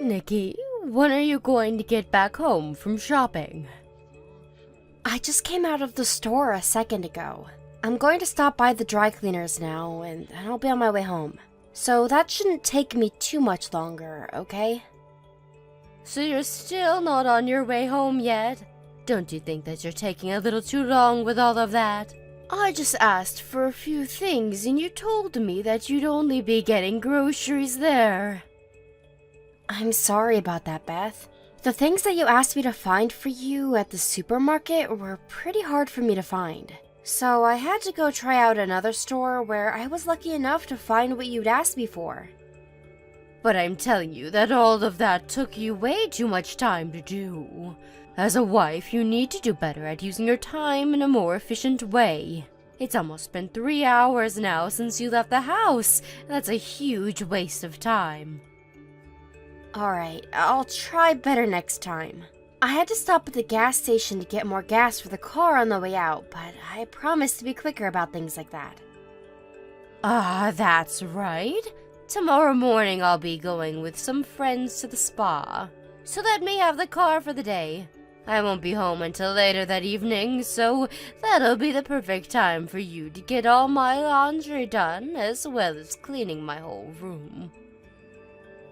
Nikki, when are you going to get back home from shopping? I just came out of the store a second ago. I'm going to stop by the dry cleaners now, and I'll be on my way home. So that shouldn't take me too much longer, okay? So you're still not on your way home yet? Don't you think that you're taking a little too long with all of that? I just asked for a few things and you told me that you'd only be getting groceries there. I'm sorry about that, Beth. The things that you asked me to find for you at the supermarket were pretty hard for me to find. So I had to go try out another store where I was lucky enough to find what you'd asked me for. But I'm telling you that all of that took you way too much time to do. As a wife, you need to do better at using your time in a more efficient way. It's almost been 3 hours now since you left the house. That's a huge waste of time. Alright, I'll try better next time. I had to stop at the gas station to get more gas for the car on the way out, but I promised to be quicker about things like that. That's right. Tomorrow morning I'll be going with some friends to the spa, so let me have the car for the day. I won't be home until later that evening, so that'll be the perfect time for you to get all my laundry done, as well as cleaning my whole room.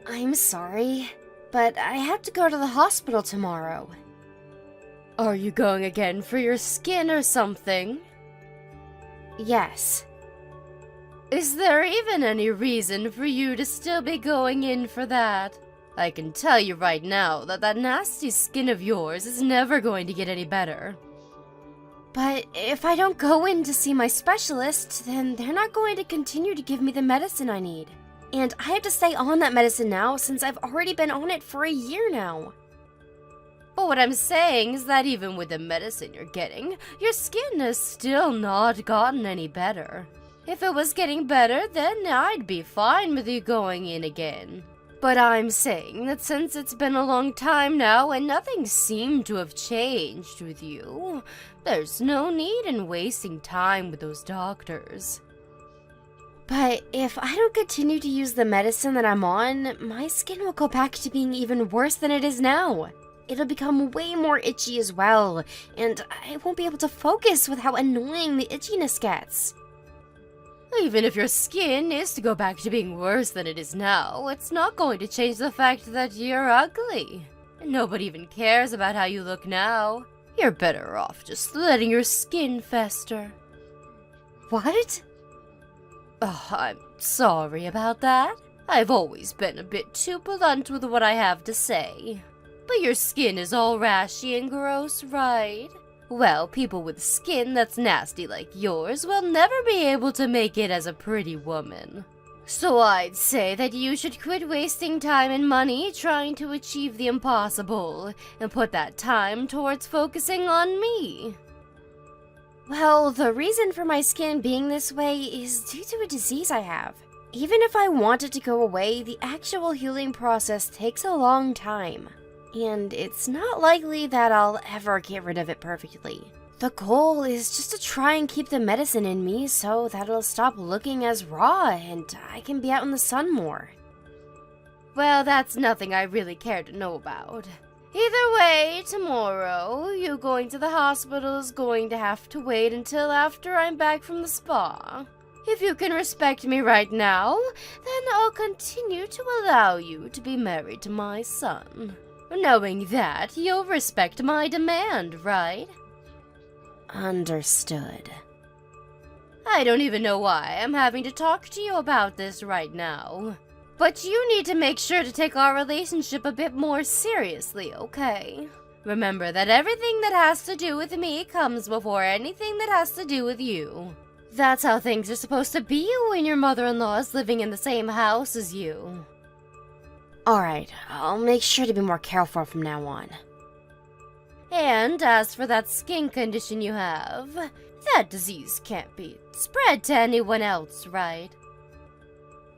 I'm sorry, but I have to go to the hospital tomorrow. Are you going again for your skin or something? Yes. Is there even any reason for you to still be going in for that? I can tell you right now that that nasty skin of yours is never going to get any better. But if I don't go in to see my specialist, then they're not going to continue to give me the medicine I need. And I have to stay on that medicine now since I've already been on it for a year now. But what I'm saying is that even with the medicine you're getting, your skin has still not gotten any better. If it was getting better, then I'd be fine with you going in again. But I'm saying that since it's been a long time now and nothing seemed to have changed with you, there's no need in wasting time with those doctors. But if I don't continue to use the medicine that I'm on, my skin will go back to being even worse than it is now. It'll become way more itchy as well, and I won't be able to focus with how annoying the itchiness gets. Even if your skin is to go back to being worse than it is now, it's not going to change the fact that you're ugly. Nobody even cares about how you look now. You're better off just letting your skin fester. What? Oh, I'm sorry about that. I've always been a bit too blunt with what I have to say. But your skin is all rashy and gross, right? Well, people with skin that's nasty like yours will never be able to make it as a pretty woman. So I'd say that you should quit wasting time and money trying to achieve the impossible, and put that time towards focusing on me. Well, the reason for my skin being this way is due to a disease I have. Even if I want it to go away, the actual healing process takes a long time. And it's not likely that I'll ever get rid of it perfectly. The goal is just to try and keep the medicine in me so that it'll stop looking as raw and I can be out in the sun more. Well, that's nothing I really care to know about. Either way, tomorrow, you going to the hospital is going to have to wait until after I'm back from the spa. If you can respect me right now, then I'll continue to allow you to be married to my son. Knowing that, you'll respect my demand, right? Understood. I don't even know why I'm having to talk to you about this right now. But you need to make sure to take our relationship a bit more seriously, okay? Remember that everything that has to do with me comes before anything that has to do with you. That's how things are supposed to be when your mother-in-law is living in the same house as you. Alright, I'll make sure to be more careful from now on. And as for that skin condition you have, that disease can't be spread to anyone else, right?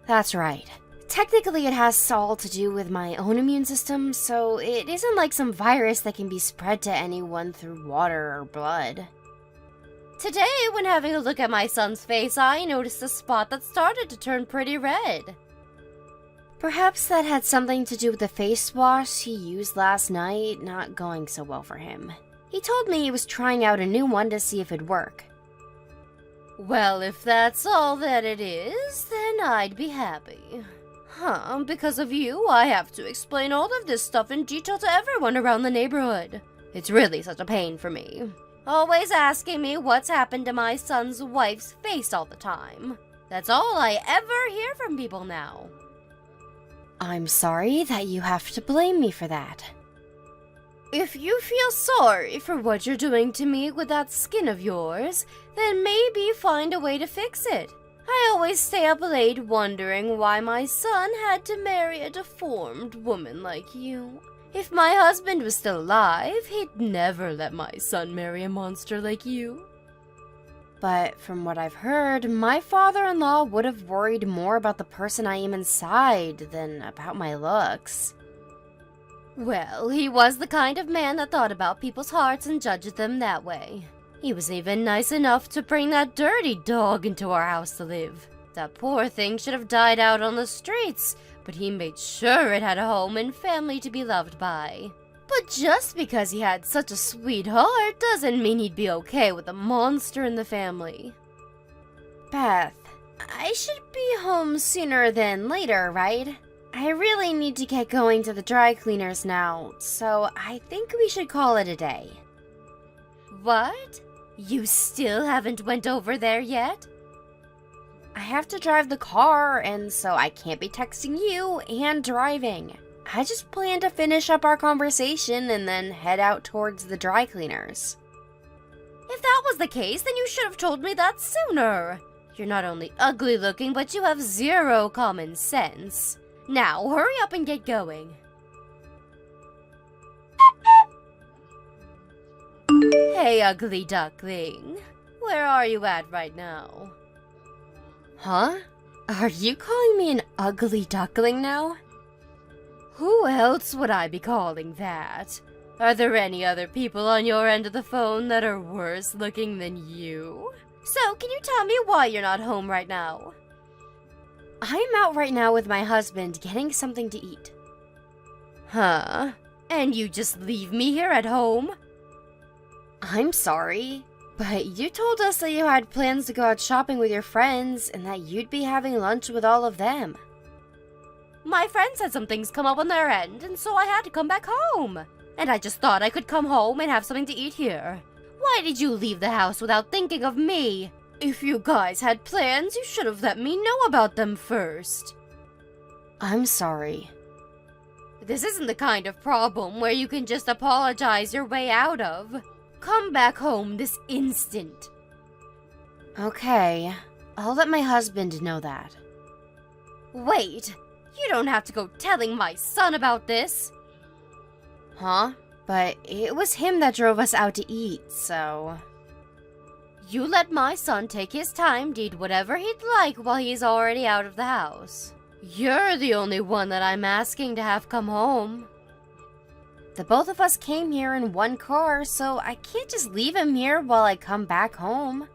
That's right. Technically, it has all to do with my own immune system, so it isn't like some virus that can be spread to anyone through water or blood. Today, when having a look at my son's face, I noticed a spot that started to turn pretty red. Perhaps that had something to do with the face wash he used last night not going so well for him. He told me he was trying out a new one to see if it'd work. Well, if that's all that it is, then I'd be happy. Because of you, I have to explain all of this stuff in detail to everyone around the neighborhood. It's really such a pain for me. Always asking me what's happened to my son's wife's face all the time. That's all I ever hear from people now. I'm sorry that you have to blame me for that. If you feel sorry for what you're doing to me with that skin of yours, then maybe find a way to fix it. I always stay up late wondering why my son had to marry a deformed woman like you. If my husband was still alive, he'd never let my son marry a monster like you. But from what I've heard, my father-in-law would have worried more about the person I am inside than about my looks. Well, he was the kind of man that thought about people's hearts and judged them that way. He was even nice enough to bring that dirty dog into our house to live. That poor thing should have died out on the streets, but he made sure it had a home and family to be loved by. But just because he had such a sweet heart doesn't mean he'd be okay with a monster in the family. Beth, I should be home sooner than later, right? I really need to get going to the dry cleaners now, so I think we should call it a day. What? You still haven't went over there yet? I have to drive the car, and so I can't be texting you and driving. I just plan to finish up our conversation and then head out towards the dry cleaners. If that was the case, then you should have told me that sooner. You're not only ugly looking, but you have zero common sense. Now, hurry up and get going. Hey, ugly duckling. Where are you at right now? Huh? Are you calling me an ugly duckling now? Who else would I be calling that? Are there any other people on your end of the phone that are worse looking than you? So, can you tell me why you're not home right now? I'm out right now with my husband getting something to eat. Huh? And you just leave me here at home? I'm sorry, but you told us that you had plans to go out shopping with your friends and that you'd be having lunch with all of them. My friends had some things come up on their end, and so I had to come back home. And I just thought I could come home and have something to eat here. Why did you leave the house without thinking of me? If you guys had plans, you should have let me know about them first. I'm sorry. This isn't the kind of problem where you can just apologize your way out of. Come back home this instant. Okay, I'll let my husband know that. Wait, you don't have to go telling my son about this. Huh? But it was him that drove us out to eat, so... You let my son take his time to eat whatever he'd like while he's already out of the house. You're the only one that I'm asking to have come home. The both of us came here in one car, so I can't just leave him here while I come back home.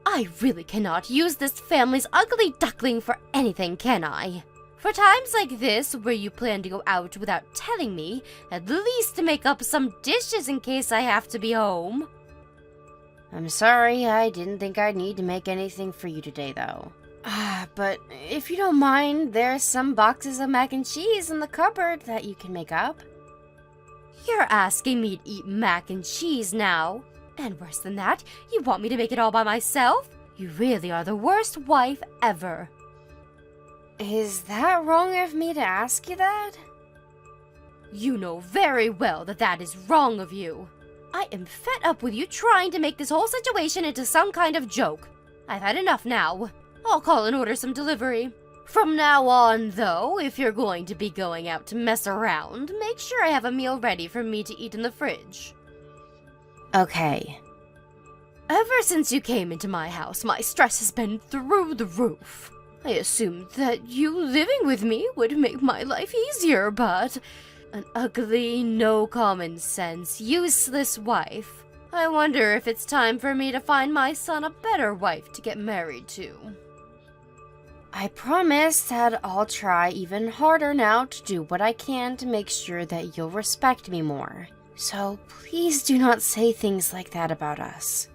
I really cannot use this family's ugly duckling for anything, can I? For times like this, where you plan to go out without telling me, at least to make up some dishes in case I have to be home. I'm sorry, I didn't think I'd need to make anything for you today, though. But if you don't mind, there's some boxes of mac and cheese in the cupboard that you can make up. You're asking me to eat mac and cheese now? And worse than that, you want me to make it all by myself? You really are the worst wife ever. Is that wrong of me to ask you that? You know very well that that is wrong of you. I am fed up with you trying to make this whole situation into some kind of joke. I've had enough now. I'll call and order some delivery. From now on, though, if you're going to be going out to mess around, make sure I have a meal ready for me to eat in the fridge. Okay. Ever since you came into my house, my stress has been through the roof. I assumed that you living with me would make my life easier, but... an ugly, no common sense, useless wife. I wonder if it's time for me to find my son a better wife to get married to. I promise that I'll try even harder now to do what I can to make sure that you'll respect me more. So please do not say things like that about us.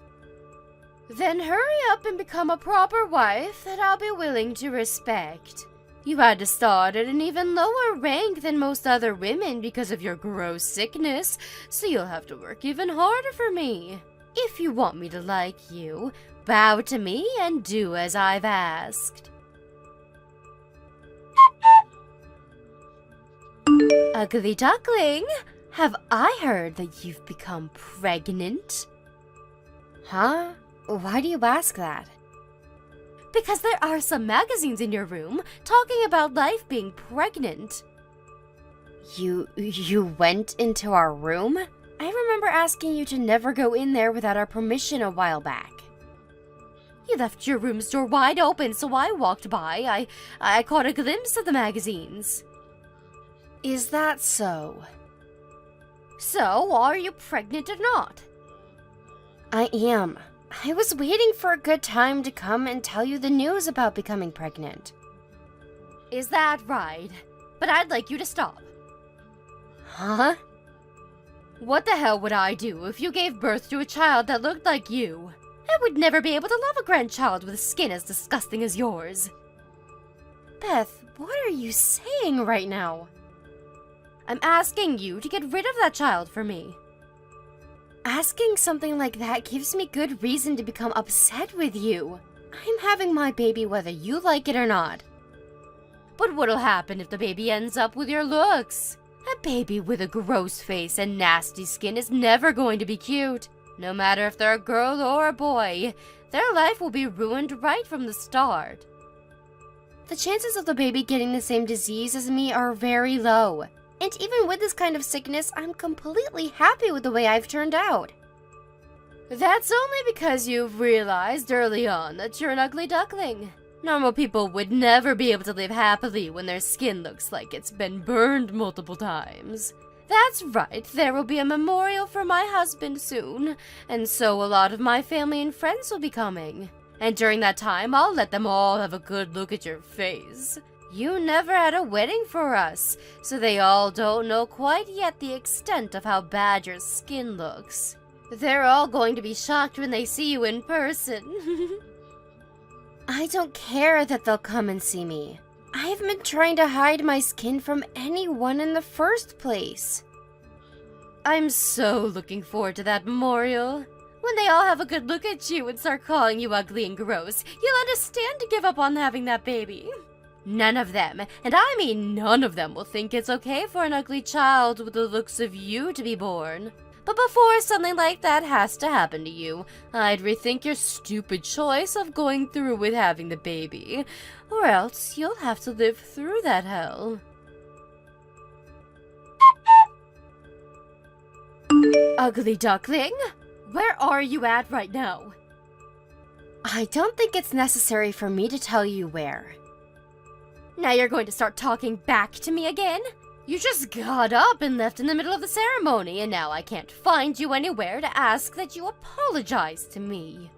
Then hurry up and become a proper wife that I'll be willing to respect. You had to start at an even lower rank than most other women because of your gross sickness, so you'll have to work even harder for me. If you want me to like you, bow to me and do as I've asked. Ugly duckling, have I heard that you've become pregnant? Huh? Why do you ask that? Because there are some magazines in your room talking about life being pregnant. You went into our room? I remember asking you to never go in there without our permission a while back. You left your room's door wide open, so I walked by. I caught a glimpse of the magazines. Is that so? So, are you pregnant or not? I am. I was waiting for a good time to come and tell you the news about becoming pregnant. Is that right? But I'd like you to stop. Huh? What the hell would I do if you gave birth to a child that looked like you? I would never be able to love a grandchild with skin as disgusting as yours. Beth, what are you saying right now? I'm asking you to get rid of that child for me. Asking something like that gives me good reason to become upset with you. I'm having my baby whether you like it or not. But what'll happen if the baby ends up with your looks? A baby with a gross face and nasty skin is never going to be cute. No matter if they're a girl or a boy, their life will be ruined right from the start. The chances of the baby getting the same disease as me are very low. And even with this kind of sickness, I'm completely happy with the way I've turned out. That's only because you've realized early on that you're an ugly duckling. Normal people would never be able to live happily when their skin looks like it's been burned multiple times. That's right, there will be a memorial for my husband soon, and so a lot of my family and friends will be coming. And during that time, I'll let them all have a good look at your face. You never had a wedding for us, so they all don't know quite yet the extent of how bad your skin looks. They're all going to be shocked when they see you in person. I don't care that they'll come and see me. I've been trying to hide my skin from anyone in the first place. I'm so looking forward to that memorial. When they all have a good look at you and start calling you ugly and gross, you'll understand to give up on having that baby. None of them, and I mean none of them, will think it's okay for an ugly child with the looks of you to be born. But before something like that has to happen to you, I'd rethink your stupid choice of going through with having the baby, or else you'll have to live through that hell. Ugly duckling, where are you at right now? I don't think it's necessary for me to tell you where. Now you're going to start talking back to me again? You just got up and left in the middle of the ceremony, and now I can't find you anywhere to ask that you apologize to me.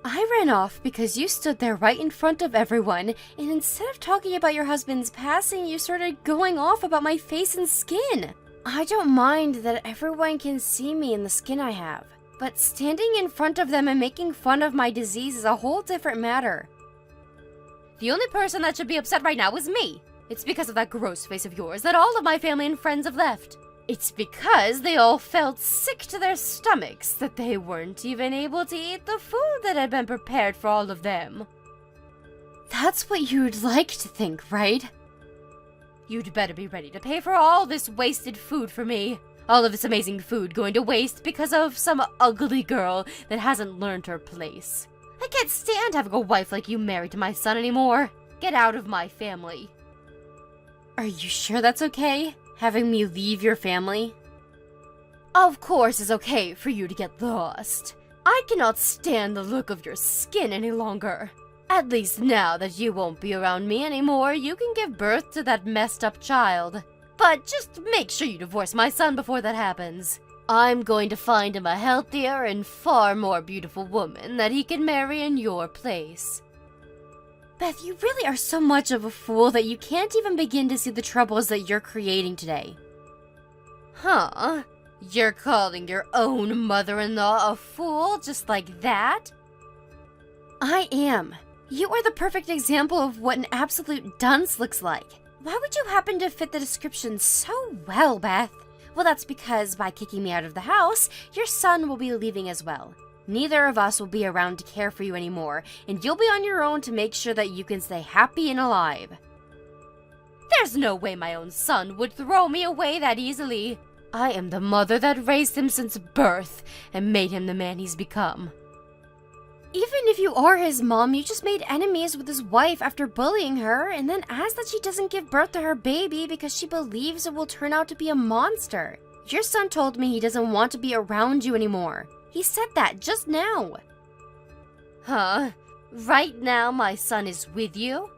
I ran off because you stood there right in front of everyone, and instead of talking about your husband's passing, you started going off about my face and skin. I don't mind that everyone can see me in the skin I have, but standing in front of them and making fun of my disease is a whole different matter. The only person that should be upset right now is me. It's because of that gross face of yours that all of my family and friends have left. It's because they all felt sick to their stomachs that they weren't even able to eat the food that had been prepared for all of them. That's what you'd like to think, right? You'd better be ready to pay for all this wasted food for me. All of this amazing food going to waste because of some ugly girl that hasn't learned her place. I can't stand having a wife like you married to my son anymore. Get out of my family. Are you sure that's okay? Having me leave your family? Of course it's okay for you to get lost. I cannot stand the look of your skin any longer. At least now that you won't be around me anymore, you can give birth to that messed up child. But just make sure you divorce my son before that happens. I'm going to find him a healthier and far more beautiful woman that he can marry in your place. Beth, you really are so much of a fool that you can't even begin to see the troubles that you're creating today. Huh? You're calling your own mother-in-law a fool just like that? I am. You are the perfect example of what an absolute dunce looks like. Why would you happen to fit the description so well, Beth? Well, that's because by kicking me out of the house, your son will be leaving as well. Neither of us will be around to care for you anymore, and you'll be on your own to make sure that you can stay happy and alive. There's no way my own son would throw me away that easily. I am the mother that raised him since birth and made him the man he's become. Even if you are his mom, you just made enemies with his wife after bullying her and then asked that she doesn't give birth to her baby because she believes it will turn out to be a monster. Your son told me he doesn't want to be around you anymore. He said that just now. Huh? Right now my son is with you?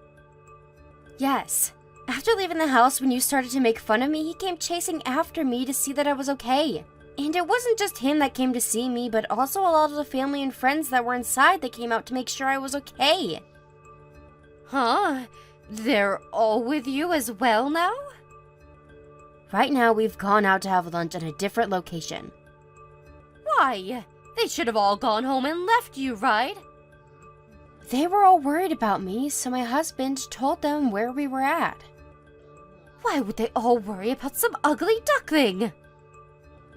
Yes. After leaving the house when you started to make fun of me, he came chasing after me to see that I was okay. And it wasn't just him that came to see me, but also a lot of the family and friends that were inside that came out to make sure I was okay. Huh? They're all with you as well now? Right now, we've gone out to have lunch at a different location. Why? They should have all gone home and left you, right? They were all worried about me, so my husband told them where we were at. Why would they all worry about some ugly duckling?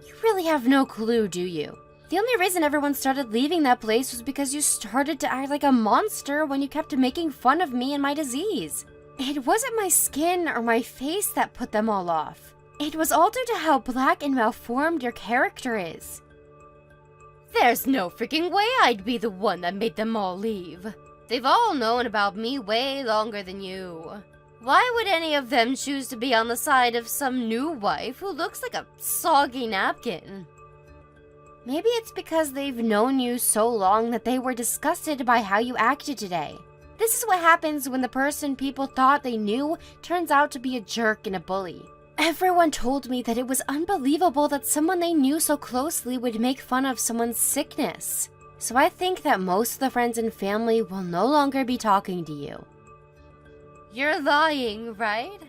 You really have no clue, do you? The only reason everyone started leaving that place was because you started to act like a monster when you kept making fun of me and my disease. It wasn't my skin or my face that put them all off. It was all due to how black and malformed your character is. There's no freaking way I'd be the one that made them all leave. They've all known about me way longer than you. Why would any of them choose to be on the side of some new wife who looks like a soggy napkin? Maybe it's because they've known you so long that they were disgusted by how you acted today. This is what happens when the person people thought they knew turns out to be a jerk and a bully. Everyone told me that it was unbelievable that someone they knew so closely would make fun of someone's sickness. So I think that most of the friends and family will no longer be talking to you. You're lying, right?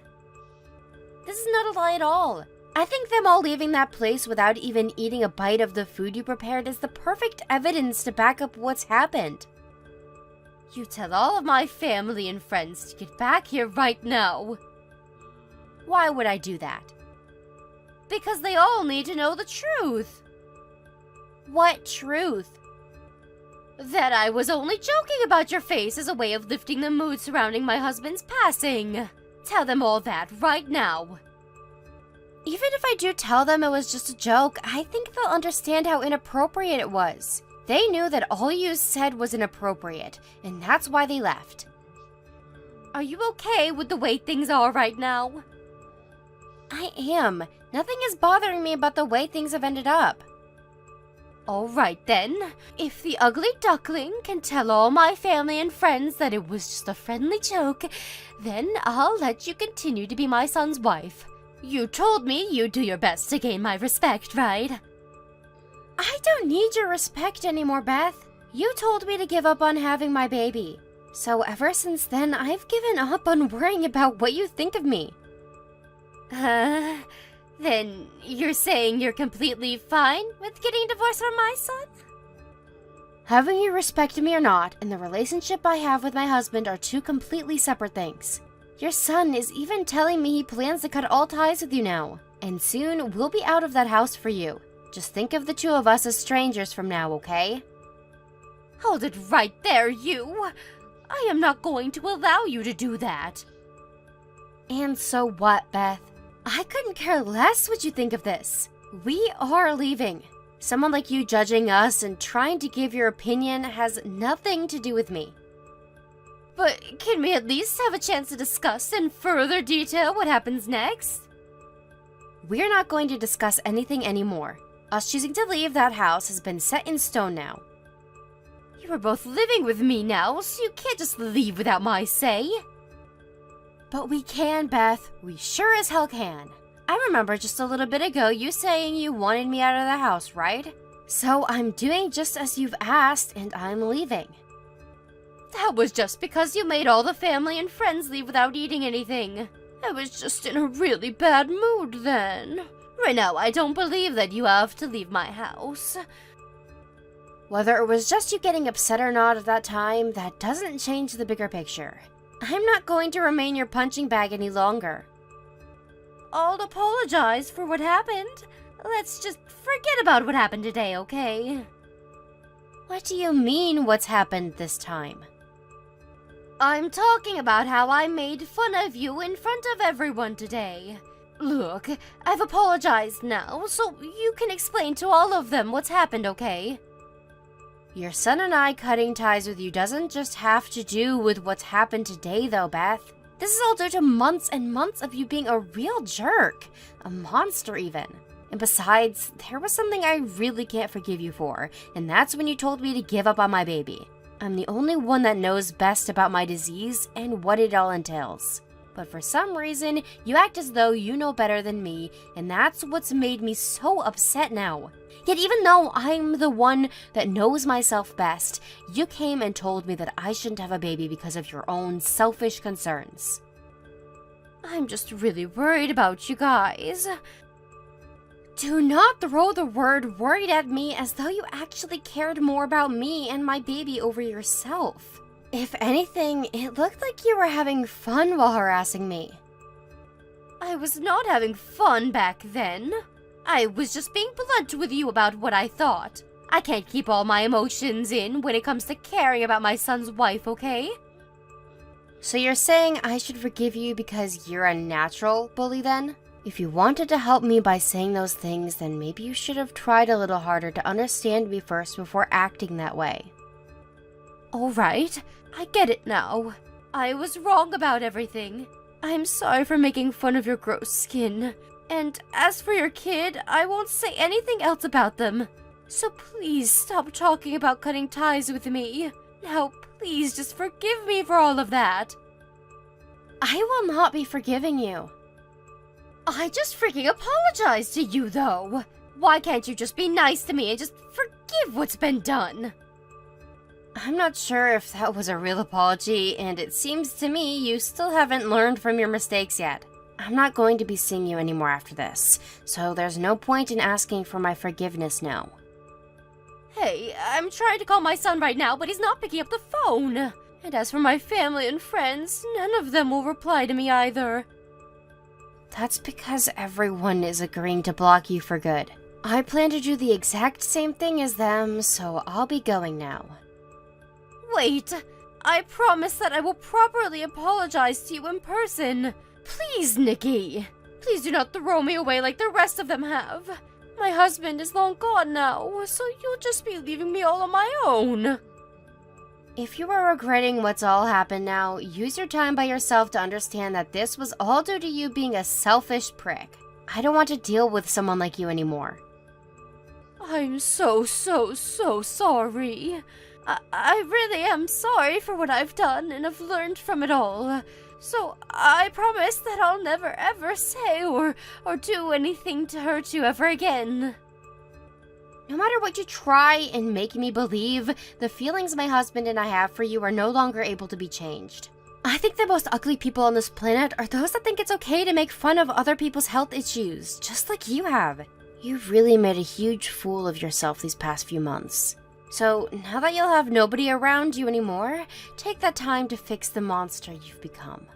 This is not a lie at all. I think them all leaving that place without even eating a bite of the food you prepared is the perfect evidence to back up what's happened. You tell all of my family and friends to get back here right now. Why would I do that? Because they all need to know the truth. What truth? That I was only joking about your face as a way of lifting the mood surrounding my husband's passing. Tell them all that right now. Even if I do tell them it was just a joke, I think they'll understand how inappropriate it was. They knew that all you said was inappropriate, and that's why they left. Are you okay with the way things are right now? I am. Nothing is bothering me about the way things have ended up. All right then. If the ugly duckling can tell all my family and friends that it was just a friendly joke, then I'll let you continue to be my son's wife. You told me you'd do your best to gain my respect, right? I don't need your respect anymore, Beth. You told me to give up on having my baby. So ever since then, I've given up on worrying about what you think of me. Then you're saying you're completely fine with getting divorced from my son? Having you respect me or not, and the relationship I have with my husband are two completely separate things. Your son is even telling me he plans to cut all ties with you now, and soon we'll be out of that house for you. Just think of the two of us as strangers from now, okay? Hold it right there, you! I am not going to allow you to do that. And so what, Beth? I couldn't care less what you think of this. We are leaving. Someone like you judging us and trying to give your opinion has nothing to do with me. But can we at least have a chance to discuss in further detail what happens next? We're not going to discuss anything anymore. Us choosing to leave that house has been set in stone now. You are both living with me now, so you can't just leave without my say. But we can, Beth. We sure as hell can. I remember just a little bit ago you saying you wanted me out of the house, right? So I'm doing just as you've asked, and I'm leaving. That was just because you made all the family and friends leave without eating anything. I was just in a really bad mood then. Right now, I don't believe that you have to leave my house. Whether it was just you getting upset or not at that time, that doesn't change the bigger picture. I'm not going to remain your punching bag any longer. I'll apologize for what happened. Let's just forget about what happened today, okay? What do you mean, what's happened this time? I'm talking about how I made fun of you in front of everyone today. Look, I've apologized now, so you can explain to all of them what's happened, okay? Your son and I cutting ties with you doesn't just have to do with what's happened today, though, Beth. This is all due to months and months of you being a real jerk. A monster, even. And besides, there was something I really can't forgive you for, and that's when you told me to give up on my baby. I'm the only one that knows best about my disease and what it all entails. But for some reason, you act as though you know better than me, and that's what's made me so upset now. Yet even though I'm the one that knows myself best, you came and told me that I shouldn't have a baby because of your own selfish concerns. I'm just really worried about you guys. Do not throw the word worried at me as though you actually cared more about me and my baby over yourself. If anything, it looked like you were having fun while harassing me. I was not having fun back then. I was just being blunt with you about what I thought. I can't keep all my emotions in when it comes to caring about my son's wife, okay? So you're saying I should forgive you because you're a natural bully then? If you wanted to help me by saying those things, then maybe you should have tried a little harder to understand me first before acting that way. Alright, I get it now. I was wrong about everything. I'm sorry for making fun of your gross skin. And as for your kid, I won't say anything else about them. So please stop talking about cutting ties with me. Now, please just forgive me for all of that. I will not be forgiving you. I just freaking apologized to you, though. Why can't you just be nice to me and just forgive what's been done? I'm not sure if that was a real apology, and it seems to me you still haven't learned from your mistakes yet. I'm not going to be seeing you anymore after this, so there's no point in asking for my forgiveness now. Hey, I'm trying to call my son right now, but he's not picking up the phone. And as for my family and friends, none of them will reply to me either. That's because everyone is agreeing to block you for good. I plan to do the exact same thing as them, so I'll be going now. Wait, I promise that I will properly apologize to you in person. Please, Nikki. Please do not throw me away like the rest of them have. My husband is long gone now, so you'll just be leaving me all on my own. If you are regretting what's all happened now, use your time by yourself to understand that this was all due to you being a selfish prick. I don't want to deal with someone like you anymore. I'm so sorry. I really am sorry for what I've done and have learned from it all. So I promise that I'll never ever say or do anything to hurt you ever again. No matter what you try and make me believe, the feelings my husband and I have for you are no longer able to be changed. I think the most ugly people on this planet are those that think it's okay to make fun of other people's health issues, just like you have. You've really made a huge fool of yourself these past few months. So now that you'll have nobody around you anymore, take that time to fix the monster you've become.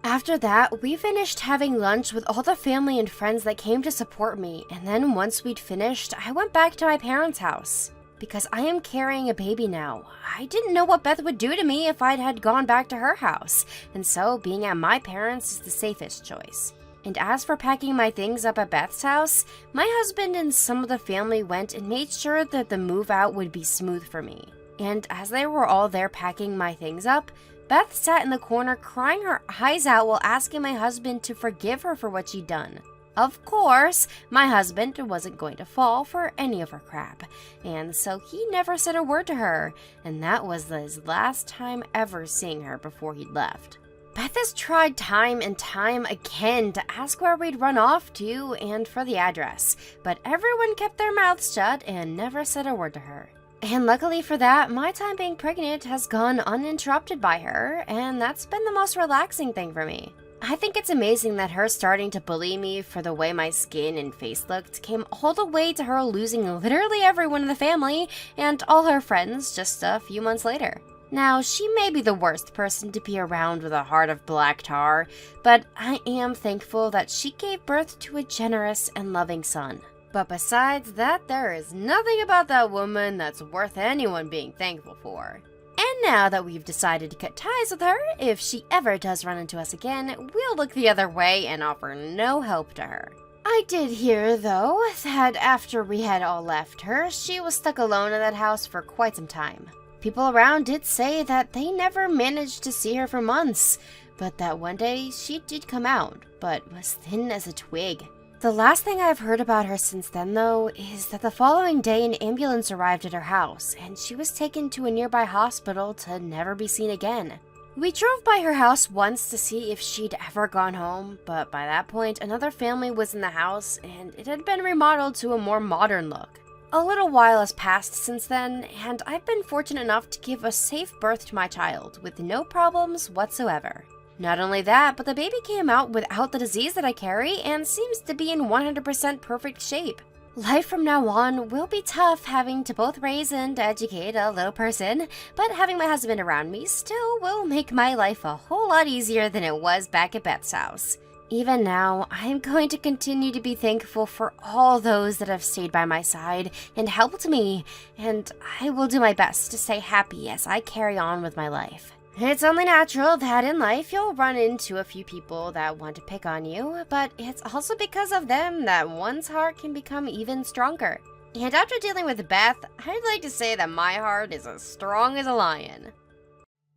After that, we finished having lunch with all the family and friends that came to support me, and then once we'd finished, I went back to my parents' house. Because I am carrying a baby now, I didn't know what Beth would do to me if I'd had gone back to her house, and so being at my parents' is the safest choice. And as for packing my things up at Beth's house, my husband and some of the family went and made sure that the move out would be smooth for me. And as they were all there packing my things up, Beth sat in the corner crying her eyes out while asking my husband to forgive her for what she'd done. Of course, my husband wasn't going to fall for any of her crap, and so he never said a word to her, and that was his last time ever seeing her before he'd left. Beth has tried time and time again to ask where we'd run off to and for the address, but everyone kept their mouths shut and never said a word to her. And luckily for that, my time being pregnant has gone uninterrupted by her, and that's been the most relaxing thing for me. I think it's amazing that her starting to bully me for the way my skin and face looked came all the way to her losing literally everyone in the family and all her friends just a few months later. Now, she may be the worst person to be around with a heart of black tar, but I am thankful that she gave birth to a generous and loving son. But besides that, there is nothing about that woman that's worth anyone being thankful for. And now that we've decided to cut ties with her, if she ever does run into us again, we'll look the other way and offer no help to her. I did hear, though, that after we had all left her, she was stuck alone in that house for quite some time. People around did say that they never managed to see her for months, but that one day she did come out, but was thin as a twig. The last thing I've heard about her since then, though, is that the following day an ambulance arrived at her house, and she was taken to a nearby hospital to never be seen again. We drove by her house once to see if she'd ever gone home, but by that point another family was in the house, and it had been remodeled to a more modern look. A little while has passed since then, and I've been fortunate enough to give a safe birth to my child, with no problems whatsoever. Not only that, but the baby came out without the disease that I carry and seems to be in 100% perfect shape. Life from now on will be tough having to both raise and educate a little person, but having my husband around me still will make my life a whole lot easier than it was back at Beth's house. Even now, I'm going to continue to be thankful for all those that have stayed by my side and helped me, and I will do my best to stay happy as I carry on with my life. It's only natural that in life you'll run into a few people that want to pick on you, but it's also because of them that one's heart can become even stronger. And after dealing with Beth, I'd like to say that my heart is as strong as a lion.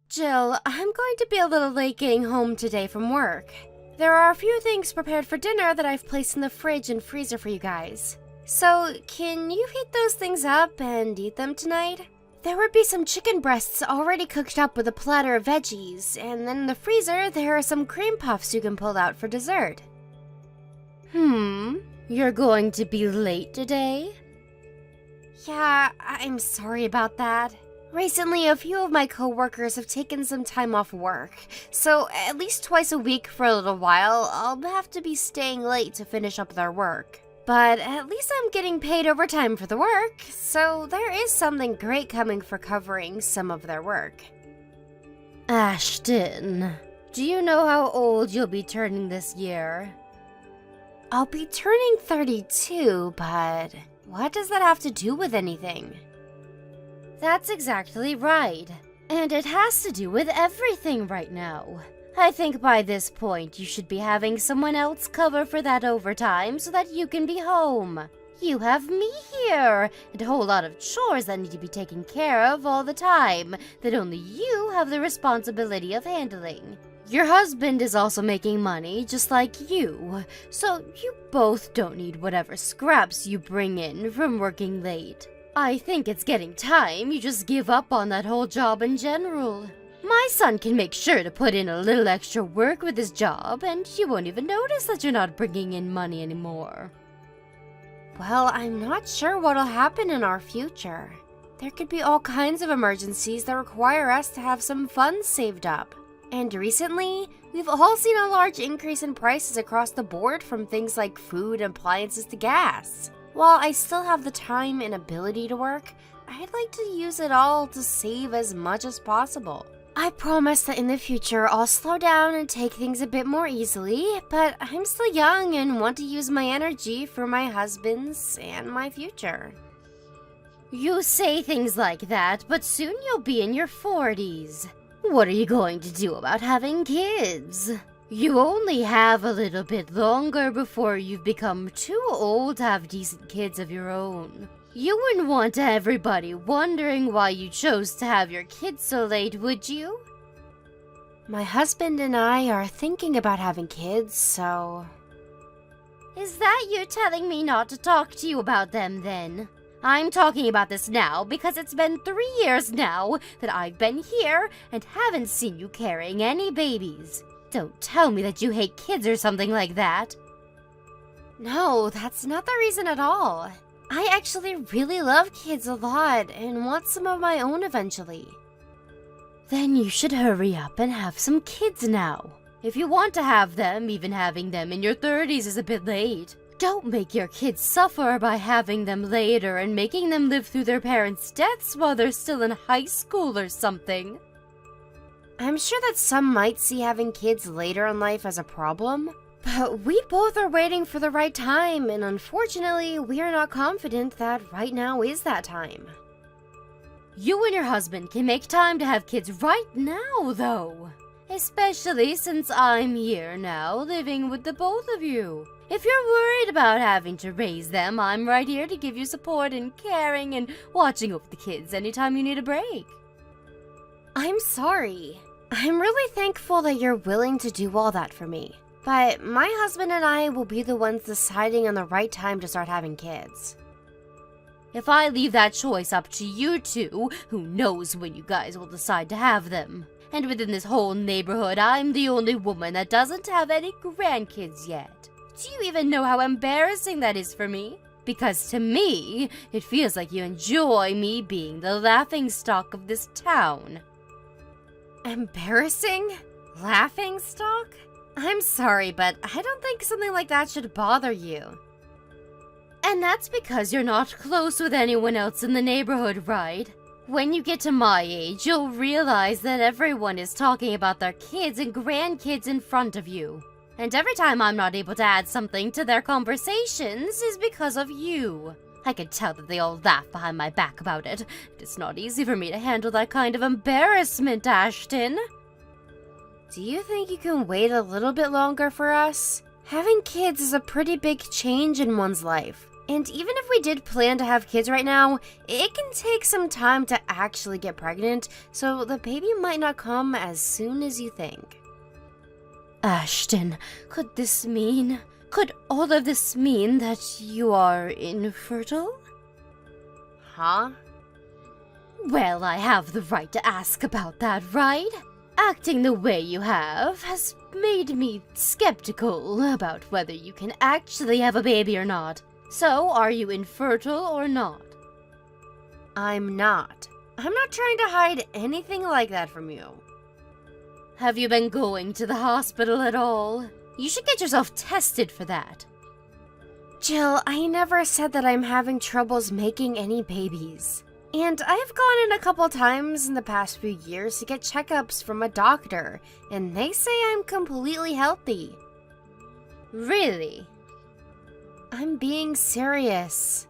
Jill, I'm going to be a little late getting home today from work. There are a few things prepared for dinner that I've placed in the fridge and freezer for you guys. So, can you heat those things up and eat them tonight? There would be some chicken breasts already cooked up with a platter of veggies, and then in the freezer there are some cream puffs you can pull out for dessert. You're going to be late today? Yeah, I'm sorry about that. Recently, a few of my coworkers have taken some time off work, so at least twice a week for a little while, I'll have to be staying late to finish up their work. But at least I'm getting paid overtime for the work, so there is something great coming for covering some of their work. Ashton, do you know how old you'll be turning this year? I'll be turning 32, but what does that have to do with anything? That's exactly right. And it has to do with everything right now. I think by this point you should be having someone else cover for that overtime so that you can be home. You have me here, and a whole lot of chores that need to be taken care of all the time that only you have the responsibility of handling. Your husband is also making money just like you, so you both don't need whatever scraps you bring in from working late. I think it's getting time you just give up on that whole job in general. My son can make sure to put in a little extra work with his job, and you won't even notice that you're not bringing in money anymore. Well, I'm not sure what'll happen in our future. There could be all kinds of emergencies that require us to have some funds saved up. And recently, we've all seen a large increase in prices across the board from things like food and appliances to gas. While I still have the time and ability to work, I'd like to use it all to save as much as possible. I promise that in the future I'll slow down and take things a bit more easily, but I'm still young and want to use my energy for my husband's and my future. You say things like that, but soon you'll be in your 40s. What are you going to do about having kids? You only have a little bit longer before you've become too old to have decent kids of your own. You wouldn't want everybody wondering why you chose to have your kids so late, would you? My husband and I are thinking about having kids, so... Is that you telling me not to talk to you about them, then? I'm talking about this now because it's been 3 years now that I've been here and haven't seen you carrying any babies. Don't tell me that you hate kids or something like that. No, that's not the reason at all. I actually really love kids a lot and want some of my own eventually. Then you should hurry up and have some kids now. If you want to have them, even having them in your 30s is a bit late. Don't make your kids suffer by having them later and making them live through their parents' deaths while they're still in high school or something. I'm sure that some might see having kids later in life as a problem, but we both are waiting for the right time, and unfortunately, we are not confident that right now is that time. You and your husband can make time to have kids right now, though. Especially since I'm here now, living with the both of you. If you're worried about having to raise them, I'm right here to give you support in caring and watching over the kids anytime you need a break. I'm sorry. I'm really thankful that you're willing to do all that for me. But my husband and I will be the ones deciding on the right time to start having kids. If I leave that choice up to you two, who knows when you guys will decide to have them? And within this whole neighborhood, I'm the only woman that doesn't have any grandkids yet. Do you even know how embarrassing that is for me? Because to me, it feels like you enjoy me being the laughingstock of this town. Embarrassing? Laughingstock? I'm sorry, but I don't think something like that should bother you. And that's because you're not close with anyone else in the neighborhood, right? When you get to my age, you'll realize that everyone is talking about their kids and grandkids in front of you. And every time I'm not able to add something to their conversations is because of you. I can tell that they all laugh behind my back about it. It's not easy for me to handle that kind of embarrassment, Ashton. Do you think you can wait a little bit longer for us? Having kids is a pretty big change in one's life. And even if we did plan to have kids right now, it can take some time to actually get pregnant, so the baby might not come as soon as you think. Ashton, could all of this mean that you are infertile? Huh? Well, I have the right to ask about that, right? Acting the way you have has made me skeptical about whether you can actually have a baby or not. So, are you infertile or not? I'm not. I'm not trying to hide anything like that from you. Have you been going to the hospital at all? You should get yourself tested for that. Jill, I never said that I'm having troubles making any babies. And I've gone in a couple times in the past few years to get checkups from a doctor, and they say I'm completely healthy. Really? I'm being serious.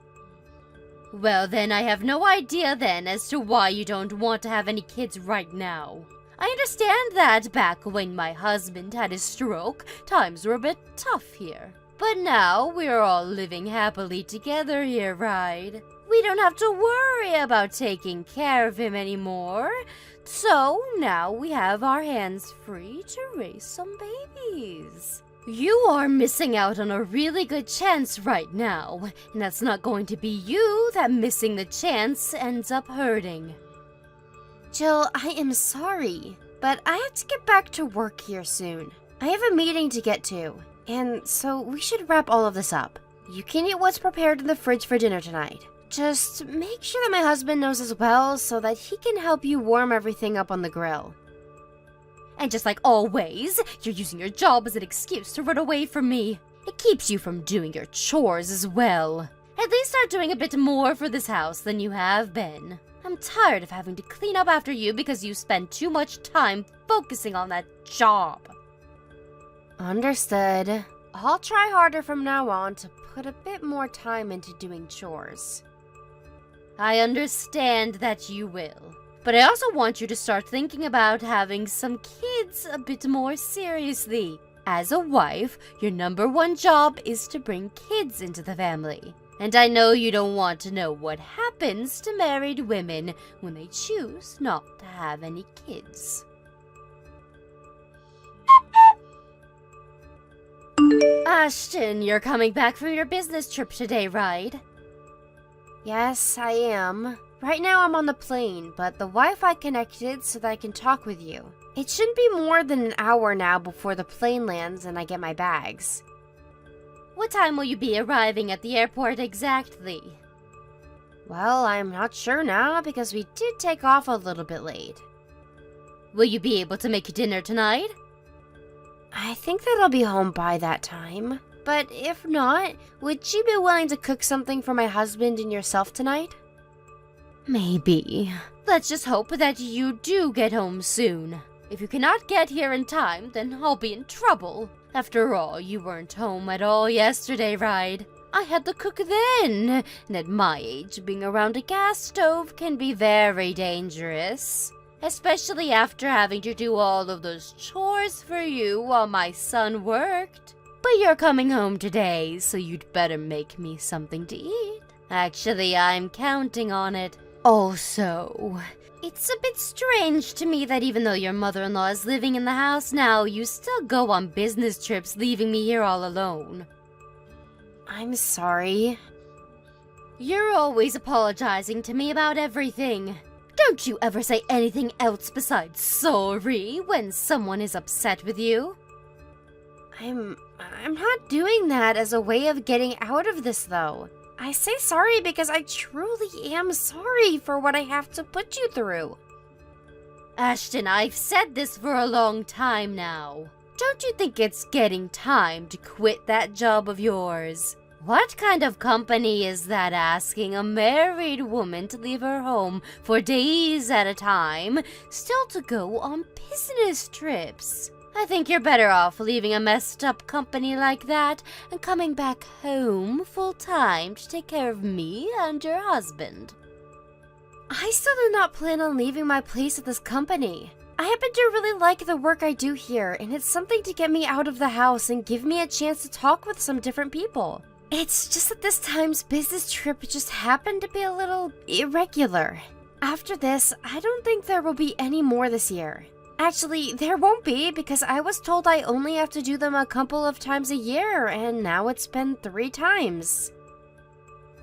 Well, then I have no idea then as to why you don't want to have any kids right now. I understand that back when my husband had his stroke, times were a bit tough here. But now we're all living happily together here, right? We don't have to worry about taking care of him anymore. So now we have our hands free to raise some babies. You are missing out on a really good chance right now, and that's not going to be you that missing the chance ends up hurting. Jill, I am sorry, but I have to get back to work here soon. I have a meeting to get to, and so we should wrap all of this up. You can eat what's prepared in the fridge for dinner tonight. Just make sure that my husband knows as well so that he can help you warm everything up on the grill. And just like always, you're using your job as an excuse to run away from me. It keeps you from doing your chores as well. At least start doing a bit more for this house than you have been. I'm tired of having to clean up after you because you spend too much time focusing on that job. Understood. I'll try harder from now on to put a bit more time into doing chores. I understand that you will. But I also want you to start thinking about having some kids a bit more seriously. As a wife, your #1 job is to bring kids into the family. And I know you don't want to know what happens to married women when they choose not to have any kids. Ashton, you're coming back from your business trip today, right? Yes, I am. Right now I'm on the plane, but the Wi-Fi connected so that I can talk with you. It shouldn't be more than an hour now before the plane lands and I get my bags. What time will you be arriving at the airport exactly? Well, I'm not sure now because we did take off a little bit late. Will you be able to make dinner tonight? I think that I'll be home by that time. But if not, would you be willing to cook something for my husband and yourself tonight? Maybe. Let's just hope that you do get home soon. If you cannot get here in time, then I'll be in trouble. After all, you weren't home at all yesterday, right? I had to cook then, and at my age, being around a gas stove can be very dangerous. Especially after having to do all of those chores for you while my son worked. But you're coming home today, so you'd better make me something to eat. Actually, I'm counting on it. Also, it's a bit strange to me that even though your mother-in-law is living in the house now, you still go on business trips, leaving me here all alone. I'm sorry. You're always apologizing to me about everything. Don't you ever say anything else besides sorry when someone is upset with you? I'm not doing that as a way of getting out of this, though. I say sorry because I truly am sorry for what I have to put you through. Ashton, I've said this for a long time now. Don't you think it's getting time to quit that job of yours? What kind of company is that asking a married woman to leave her home for days at a time, still to go on business trips? I think you're better off leaving a messed up company like that and coming back home full time to take care of me and your husband. I still do not plan on leaving my place at this company. I happen to really like the work I do here, and it's something to get me out of the house and give me a chance to talk with some different people. It's just that this time's business trip just happened to be a little irregular. After this, I don't think there will be any more this year. Actually, there won't be because I was told I only have to do them a couple of times a year, and now it's been 3 times.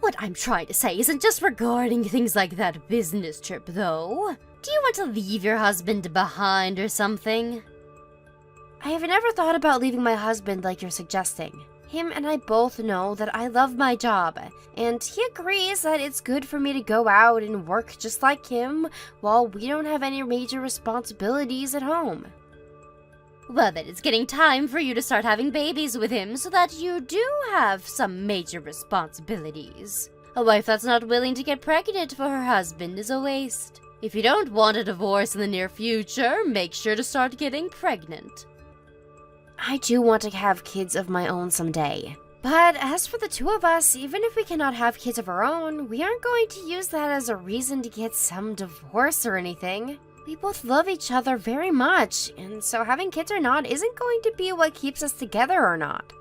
What I'm trying to say isn't just regarding things like that business trip, though. Do you want to leave your husband behind or something? I have never thought about leaving my husband like you're suggesting. Him and I both know that I love my job, and he agrees that it's good for me to go out and work just like him while we don't have any major responsibilities at home. Well, then it's getting time for you to start having babies with him so that you do have some major responsibilities. A wife that's not willing to get pregnant for her husband is a waste. If you don't want a divorce in the near future, make sure to start getting pregnant. I do want to have kids of my own someday. But as for the 2 of us, even if we cannot have kids of our own, we aren't going to use that as a reason to get some divorce or anything. We both love each other very much, and so having kids or not isn't going to be what keeps us together or not.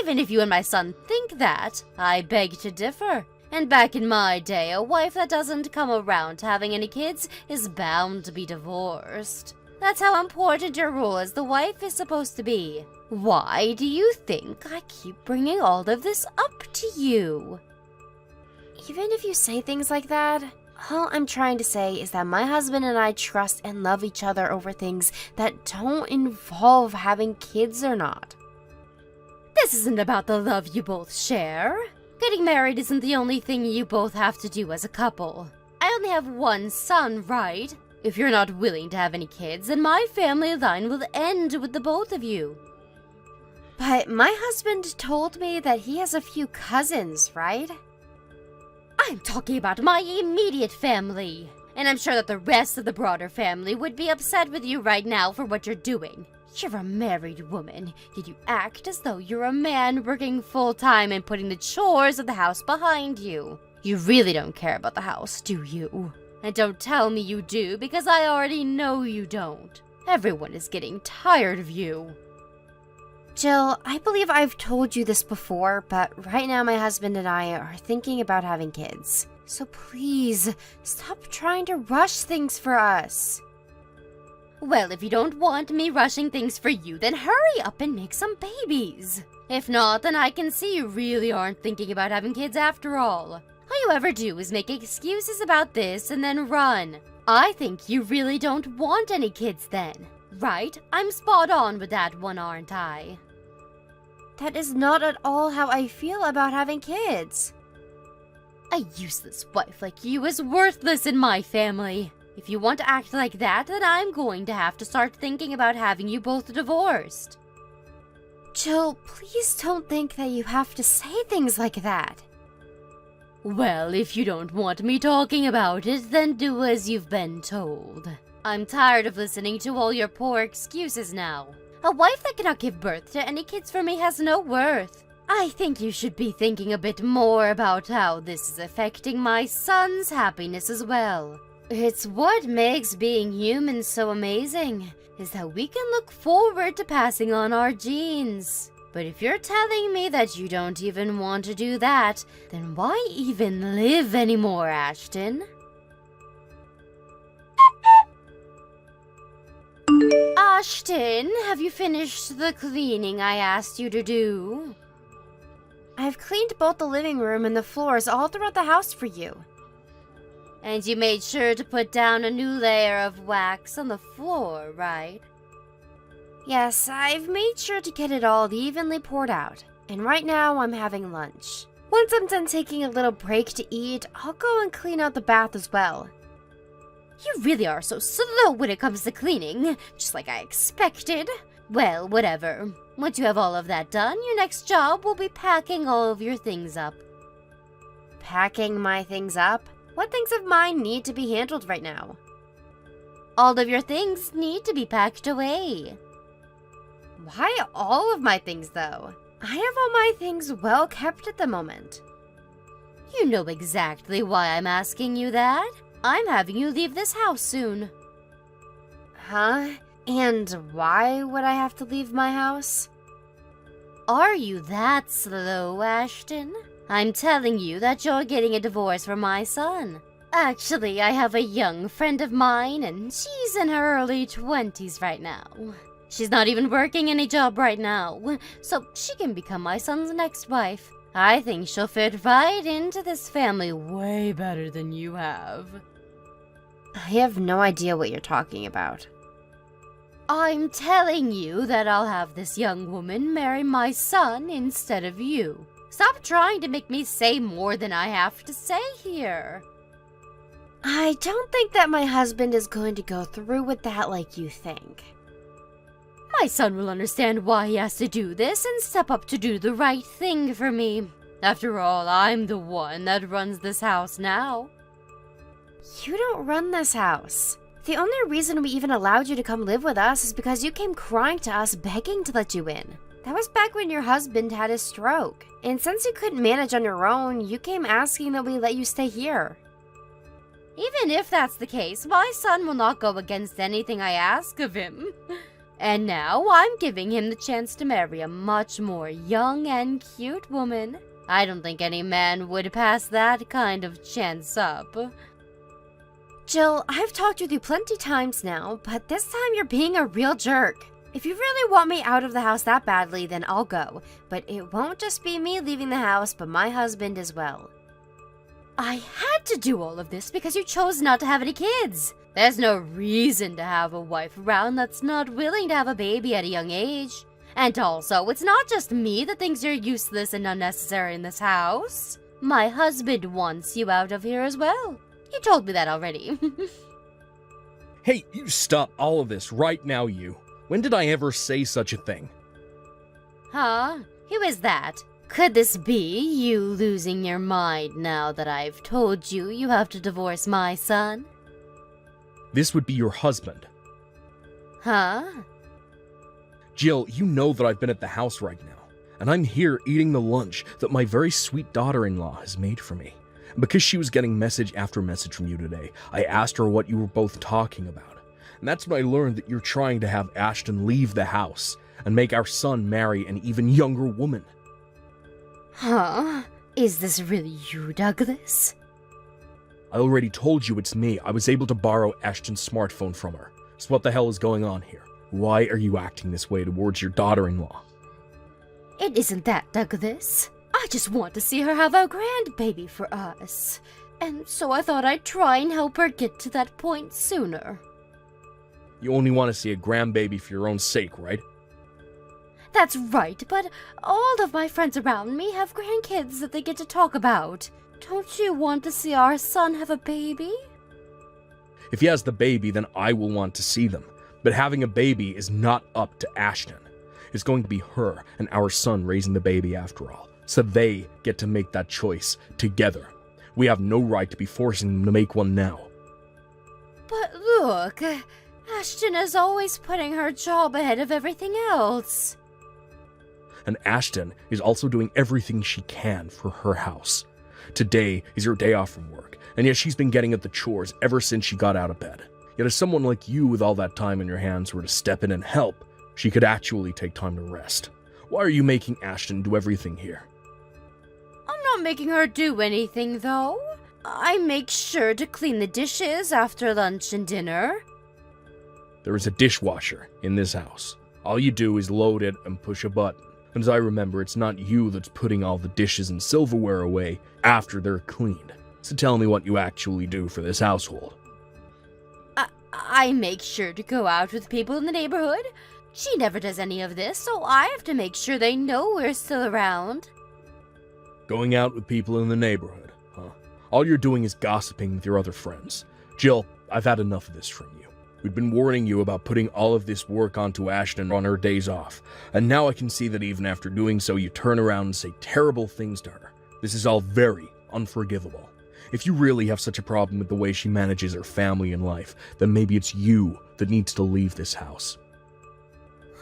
Even if you and my son think that, I beg to differ. And back in my day, a wife that doesn't come around to having any kids is bound to be divorced. That's how important your role as the wife is supposed to be. Why do you think I keep bringing all of this up to you? Even if you say things like that, all I'm trying to say is that my husband and I trust and love each other over things that don't involve having kids or not. This isn't about the love you both share. Getting married isn't the only thing you both have to do as a couple. I only have one son, right? If you're not willing to have any kids, then my family line will end with the both of you. But my husband told me that he has a few cousins, right? I'm talking about my immediate family. And I'm sure that the rest of the broader family would be upset with you right now for what you're doing. You're a married woman, yet you act as though you're a man working full-time and putting the chores of the house behind you. You really don't care about the house, do you? And don't tell me you do, because I already know you don't. Everyone is getting tired of you. Jill, I believe I've told you this before, but right now my husband and I are thinking about having kids. So please, stop trying to rush things for us. Well, if you don't want me rushing things for you, then hurry up and make some babies. If not, then I can see you really aren't thinking about having kids after all. I you ever do is make excuses about this and then run. I think you really don't want any kids then, right? I'm spot on with that one, aren't I? That is not at all how I feel about having kids. A useless wife like you is worthless in my family. If you want to act like that, then I'm going to have to start thinking about having you both divorced. Jill, please don't think that you have to say things like that. Well, if you don't want me talking about it, then do as you've been told. I'm tired of listening to all your poor excuses now. A wife that cannot give birth to any kids for me has no worth. I think you should be thinking a bit more about how this is affecting my son's happiness as well. It's what makes being human so amazing, is that we can look forward to passing on our genes. But if you're telling me that you don't even want to do that, then why even live anymore, Ashton? Ashton, have you finished the cleaning I asked you to do? I've cleaned both the living room and the floors all throughout the house for you. And you made sure to put down a new layer of wax on the floor, right? Yes, I've made sure to get it all evenly poured out. And right now I'm having lunch. Once I'm done taking a little break to eat, I'll go and clean out the bath as well. You really are so slow when it comes to cleaning, just like I expected. Well, whatever. Once you have all of that done, your next job will be packing all of your things up. Packing my things up? What things of mine need to be handled right now? All of your things need to be packed away. Why all of my things, though? I have all my things well kept at the moment. You know exactly why I'm asking you that. I'm having you leave this house soon. Huh? And why would I have to leave my house? Are you that slow, Ashton? I'm telling you that you're getting a divorce from my son. Actually, I have a young friend of mine, and she's in her early 20s right now. She's not even working any job right now, so she can become my son's next wife. I think she'll fit right into this family way better than you have. I have no idea what you're talking about. I'm telling you that I'll have this young woman marry my son instead of you. Stop trying to make me say more than I have to say here. I don't think that my husband is going to go through with that like you think. My son will understand why he has to do this and step up to do the right thing for me. After all, I'm the one that runs this house now. You don't run this house. The only reason we even allowed you to come live with us is because you came crying to us begging to let you in. That was back when your husband had his stroke. And since you couldn't manage on your own, you came asking that we let you stay here. Even if that's the case, my son will not go against anything I ask of him. And now I'm giving him the chance to marry a much more young and cute woman. I don't think any man would pass that kind of chance up. Jill, I've talked with you plenty times now, but this time you're being a real jerk. If you really want me out of the house that badly, then I'll go. But it won't just be me leaving the house, but my husband as well. I had to do all of this because you chose not to have any kids. There's no reason to have a wife around that's not willing to have a baby at a young age. And also, it's not just me that thinks you're useless and unnecessary in this house. My husband wants you out of here as well. You told me that already. Hey, you stop all of this right now, you. When did I ever say such a thing? Huh? Who is that? Could this be you losing your mind now that I've told you you have to divorce my son? This would be your husband. Huh? Jill, you know that I've been at the house right now, and I'm here eating the lunch that my very sweet daughter-in-law has made for me. Because she was getting message after message from you today, I asked her what you were both talking about. And that's when I learned that you're trying to have Ashton leave the house and make our son marry an even younger woman. Huh? Is this really you, Douglas? I already told you it's me. I was able to borrow Ashton's smartphone from her. So what the hell is going on here? Why are you acting this way towards your daughter-in-law? It isn't that, Douglas. I just want to see her have a grandbaby for us. And so I thought I'd try and help her get to that point sooner. You only want to see a grandbaby for your own sake, right? That's right, but all of my friends around me have grandkids that they get to talk about. Don't you want to see our son have a baby? If he has the baby, then I will want to see them. But having a baby is not up to Ashton. It's going to be her and our son raising the baby after all. So they get to make that choice together. We have no right to be forcing them to make one now. But look, Ashton is always putting her job ahead of everything else. And Ashton is also doing everything she can for her house. Today is her day off from work, and yet she's been getting at the chores ever since she got out of bed. Yet if someone like you with all that time in your hands were to step in and help, she could actually take time to rest. Why are you making Ashton do everything here? I'm not making her do anything, though. I make sure to clean the dishes after lunch and dinner. There is a dishwasher in this house. All you do is load it and push a button. And as I remember, it's not you that's putting all the dishes and silverware away after they're cleaned. So tell me what you actually do for this household. I make sure to go out with people in the neighborhood. She never does any of this, so I have to make sure they know we're still around. Going out with people in the neighborhood, huh? All you're doing is gossiping with your other friends. Jill, I've had enough of this from you. We've been warning you about putting all of this work onto Ashton on her days off, and now I can see that even after doing so, you turn around and say terrible things to her. This is all very unforgivable. If you really have such a problem with the way she manages her family and life, then maybe it's you that needs to leave this house.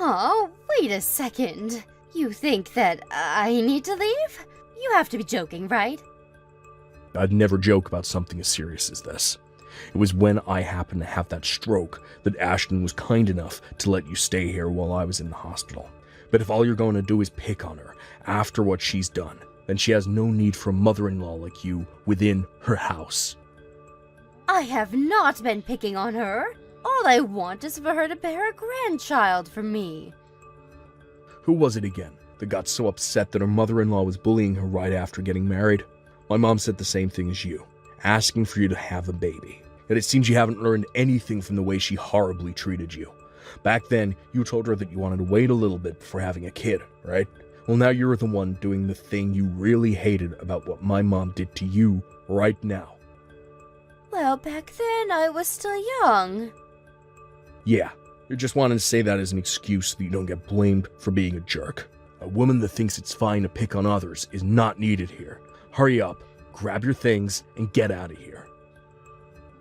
Oh, wait a second. You think that I need to leave? You have to be joking, right? I'd never joke about something as serious as this. It was when I happened to have that stroke that Ashton was kind enough to let you stay here while I was in the hospital. But if all you're going to do is pick on her after what she's done, then she has no need for a mother-in-law like you within her house. I have not been picking on her. All I want is for her to bear a grandchild for me. Who was it again that got so upset that her mother-in-law was bullying her right after getting married? My mom said the same thing as you, asking for you to have a baby. Yet it seems you haven't learned anything from the way she horribly treated you. Back then, you told her that you wanted to wait a little bit before having a kid, right? Well, now you're the one doing the thing you really hated about what my mom did to you right now. Well, back then I was still young. Yeah, you're just wanting to say that as an excuse so that you don't get blamed for being a jerk. A woman that thinks it's fine to pick on others is not needed here. Hurry up, grab your things, and get out of here.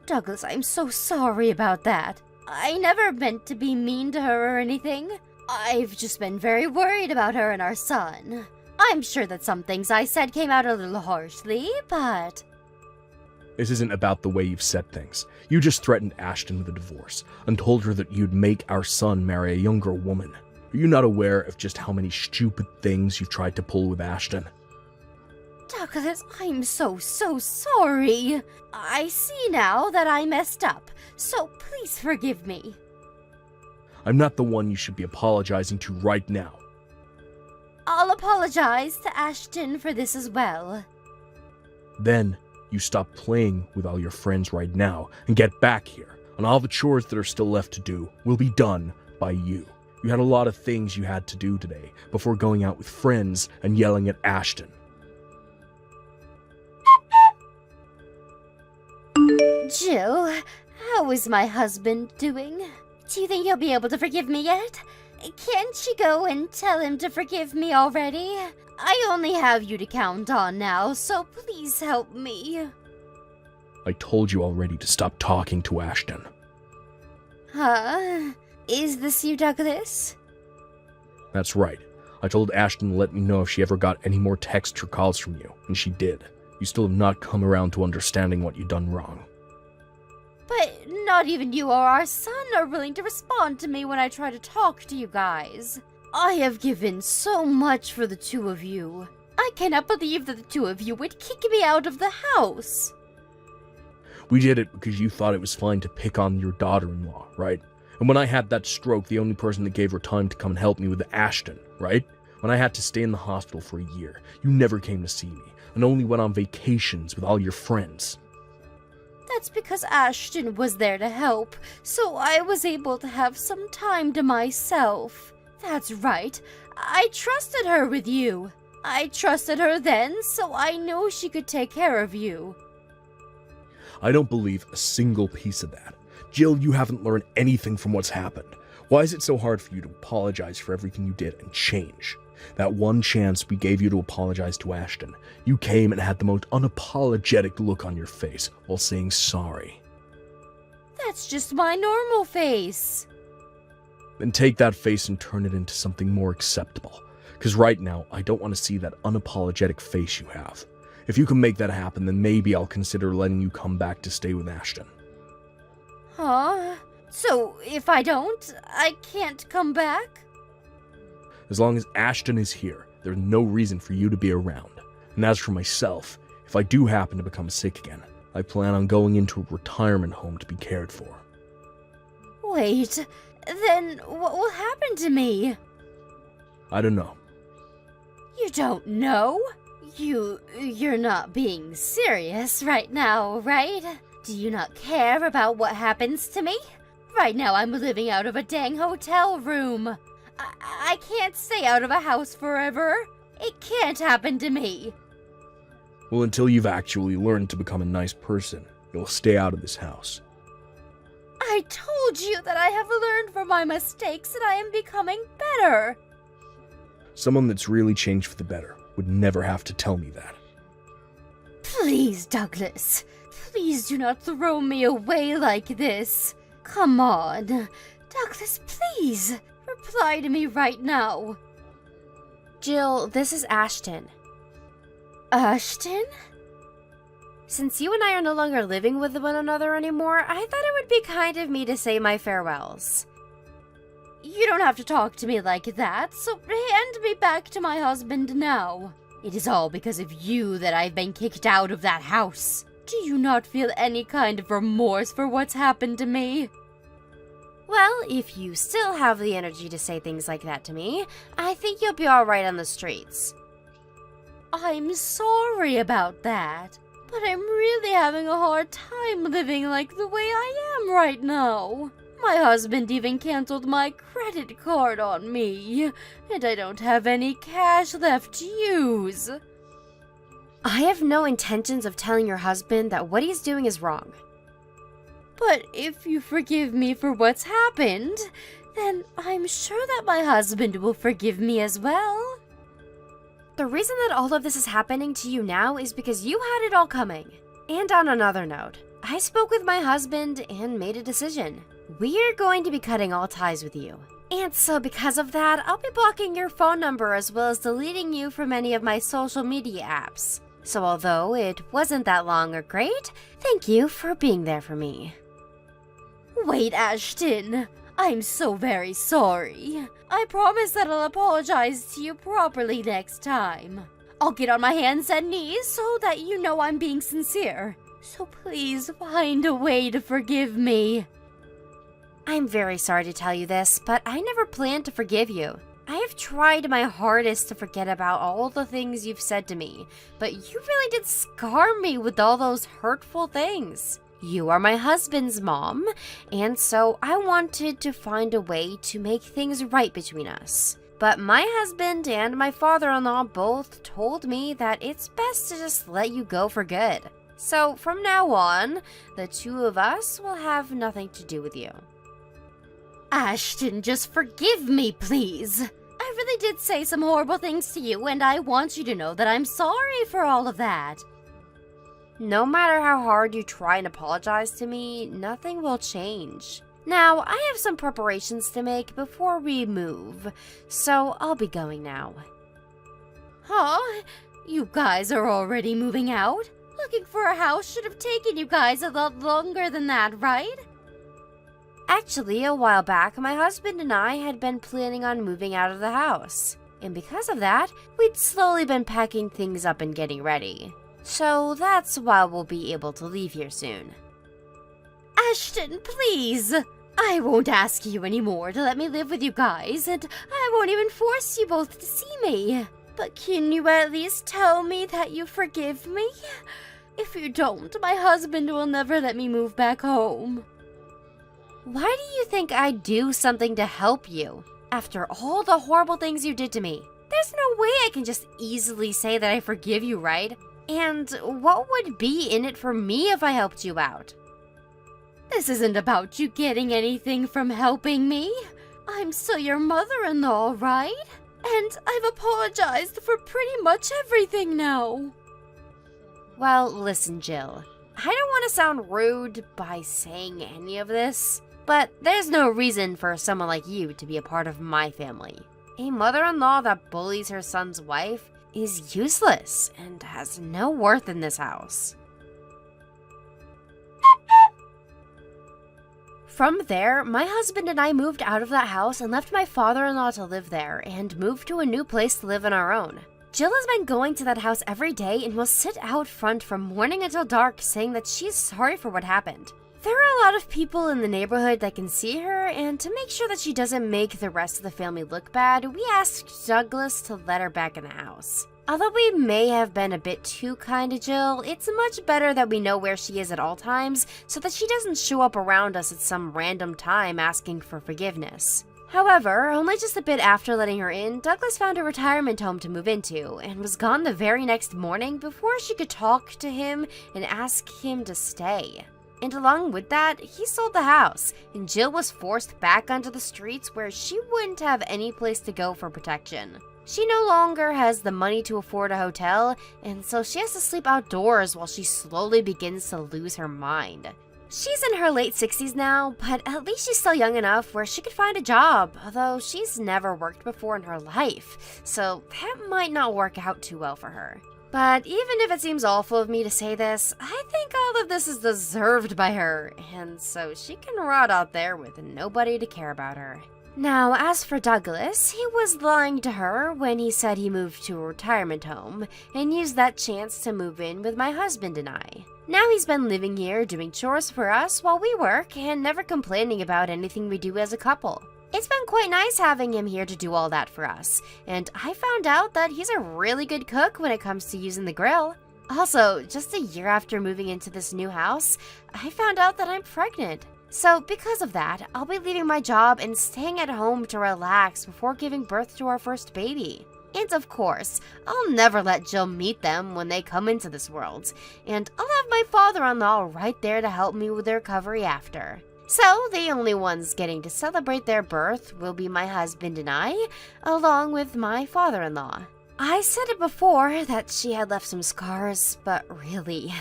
Douglas, I'm so sorry about that. I never meant to be mean to her or anything. I've just been very worried about her and our son. I'm sure that some things I said came out a little harshly, but... This isn't about the way you've said things. You just threatened Ashton with a divorce and told her that you'd make our son marry a younger woman. Are you not aware of just how many stupid things you've tried to pull with Ashton? Douglas, I'm so sorry. I see now that I messed up, so please forgive me. I'm not the one you should be apologizing to right now. I'll apologize to Ashton for this as well. Then you stop playing with all your friends right now and get back here, and all the chores that are still left to do will be done by you. You had a lot of things you had to do today before going out with friends and yelling at Ashton. Jill, how is my husband doing? Do you think he'll be able to forgive me yet? Can't you go and tell him to forgive me already? I only have you to count on now, so please help me. I told you already to stop talking to Ashton. Huh? Is this you, Douglas? That's right. I told Ashton to let me know if she ever got any more texts or calls from you, and she did. You still have not come around to understanding what you've done wrong. But not even you or our son are willing to respond to me when I try to talk to you guys. I have given so much for the two of you. I cannot believe that the two of you would kick me out of the house. We did it because you thought it was fine to pick on your daughter-in-law, right? And when I had that stroke, the only person that gave her time to come and help me was Ashton, right? When I had to stay in the hospital for a year, you never came to see me, and only went on vacations with all your friends. That's because Ashton was there to help, so I was able to have some time to myself. That's right. I trusted her with you. I trusted her then, so I knew she could take care of you. I don't believe a single piece of that. Jill, you haven't learned anything from what's happened. Why is it so hard for you to apologize for everything you did and change? That one chance we gave you to apologize to Ashton, you came and had the most unapologetic look on your face while saying sorry. That's just my normal face. Then take that face and turn it into something more acceptable. Because right now, I don't want to see that unapologetic face you have. If you can make that happen, then maybe I'll consider letting you come back to stay with Ashton. Huh? So, if I don't, I can't come back? As long as Ashton is here, there's no reason for you to be around. And as for myself, if I do happen to become sick again, I plan on going into a retirement home to be cared for. Wait, then what will happen to me? I don't know. You don't know? You're not being serious right now, right? Do you not care about what happens to me? Right now I'm living out of a dang hotel room. I can't stay out of a house forever. It can't happen to me. Well, until you've actually learned to become a nice person, you'll stay out of this house. I told you that I have learned from my mistakes and I am becoming better. Someone that's really changed for the better would never have to tell me that. Please, Douglas. Please do not throw me away like this. Come on. Douglas, please. Reply to me right now. Jill, this is Ashton. Ashton? Since you and I are no longer living with one another anymore, I thought it would be kind of me to say my farewells. You don't have to talk to me like that, so hand me back to my husband now. It is all because of you that I've been kicked out of that house. Do you not feel any kind of remorse for what's happened to me? Well, if you still have the energy to say things like that to me, I think you'll be alright on the streets. I'm sorry about that, but I'm really having a hard time living like the way I am right now. My husband even canceled my credit card on me, and I don't have any cash left to use. I have no intentions of telling your husband that what he's doing is wrong. But if you forgive me for what's happened, then I'm sure that my husband will forgive me as well. The reason that all of this is happening to you now is because you had it all coming. And on another note, I spoke with my husband and made a decision. We're going to be cutting all ties with you. And so because of that, I'll be blocking your phone number as well as deleting you from any of my social media apps. So although it wasn't that long or great, thank you for being there for me. Wait, Ashton. I'm so very sorry. I promise that I'll apologize to you properly next time. I'll get on my hands and knees so that you know I'm being sincere. So please find a way to forgive me. I'm very sorry to tell you this, but I never planned to forgive you. I have tried my hardest to forget about all the things you've said to me, but you really did scar me with all those hurtful things. You are my husband's mom, and so I wanted to find a way to make things right between us. But my husband and my father-in-law both told me that it's best to just let you go for good. So from now on, the two of us will have nothing to do with you. Ashton, just forgive me, please. I really did say some horrible things to you, and I want you to know that I'm sorry for all of that. No matter how hard you try and apologize to me, nothing will change. Now, I have some preparations to make before we move, so I'll be going now. Huh? You guys are already moving out? Looking for a house should have taken you guys a lot longer than that, right? Actually, a while back, my husband and I had been planning on moving out of the house. And because of that, we'd slowly been packing things up and getting ready. So that's why we'll be able to leave here soon. Ashton, please! I won't ask you anymore to let me live with you guys, and I won't even force you both to see me. But can you at least tell me that you forgive me? If you don't, my husband will never let me move back home. Why do you think I'd do something to help you? After all the horrible things you did to me, there's no way I can just easily say that I forgive you, right? And what would be in it for me if I helped you out? This isn't about you getting anything from helping me. I'm still your mother-in-law, right? And I've apologized for pretty much everything now. Well, listen, Jill. I don't want to sound rude by saying any of this, but there's no reason for someone like you to be a part of my family. A mother-in-law that bullies her son's wife is useless and has no worth in this house. From there, my husband and I moved out of that house and left my father-in-law to live there and moved to a new place to live on our own. Jill has been going to that house every day and will sit out front from morning until dark saying that she's sorry for what happened. There are a lot of people in the neighborhood that can see her, and to make sure that she doesn't make the rest of the family look bad, we asked Douglas to let her back in the house. Although we may have been a bit too kind to Jill, it's much better that we know where she is at all times so that she doesn't show up around us at some random time asking for forgiveness. However, only just a bit after letting her in, Douglas found a retirement home to move into and was gone the very next morning before she could talk to him and ask him to stay. And along with that, he sold the house, and Jill was forced back onto the streets where she wouldn't have any place to go for protection. She no longer has the money to afford a hotel, and so she has to sleep outdoors while she slowly begins to lose her mind. She's in her late 60s now, but at least she's still young enough where she could find a job, although she's never worked before in her life, so that might not work out too well for her. But even if it seems awful of me to say this, I think all of this is deserved by her, and so she can rot out there with nobody to care about her. Now, as for Douglas, he was lying to her when he said he moved to a retirement home and used that chance to move in with my husband and I. Now he's been living here doing chores for us while we work and never complaining about anything we do as a couple. It's been quite nice having him here to do all that for us, and I found out that he's a really good cook when it comes to using the grill. Also, just a year after moving into this new house, I found out that I'm pregnant. So because of that, I'll be leaving my job and staying at home to relax before giving birth to our first baby. And of course, I'll never let Jill meet them when they come into this world, and I'll have my father-in-law right there to help me with their recovery after. So, the only ones getting to celebrate their birth will be my husband and I, along with my father-in-law. I said it before that she had left some scars, but really,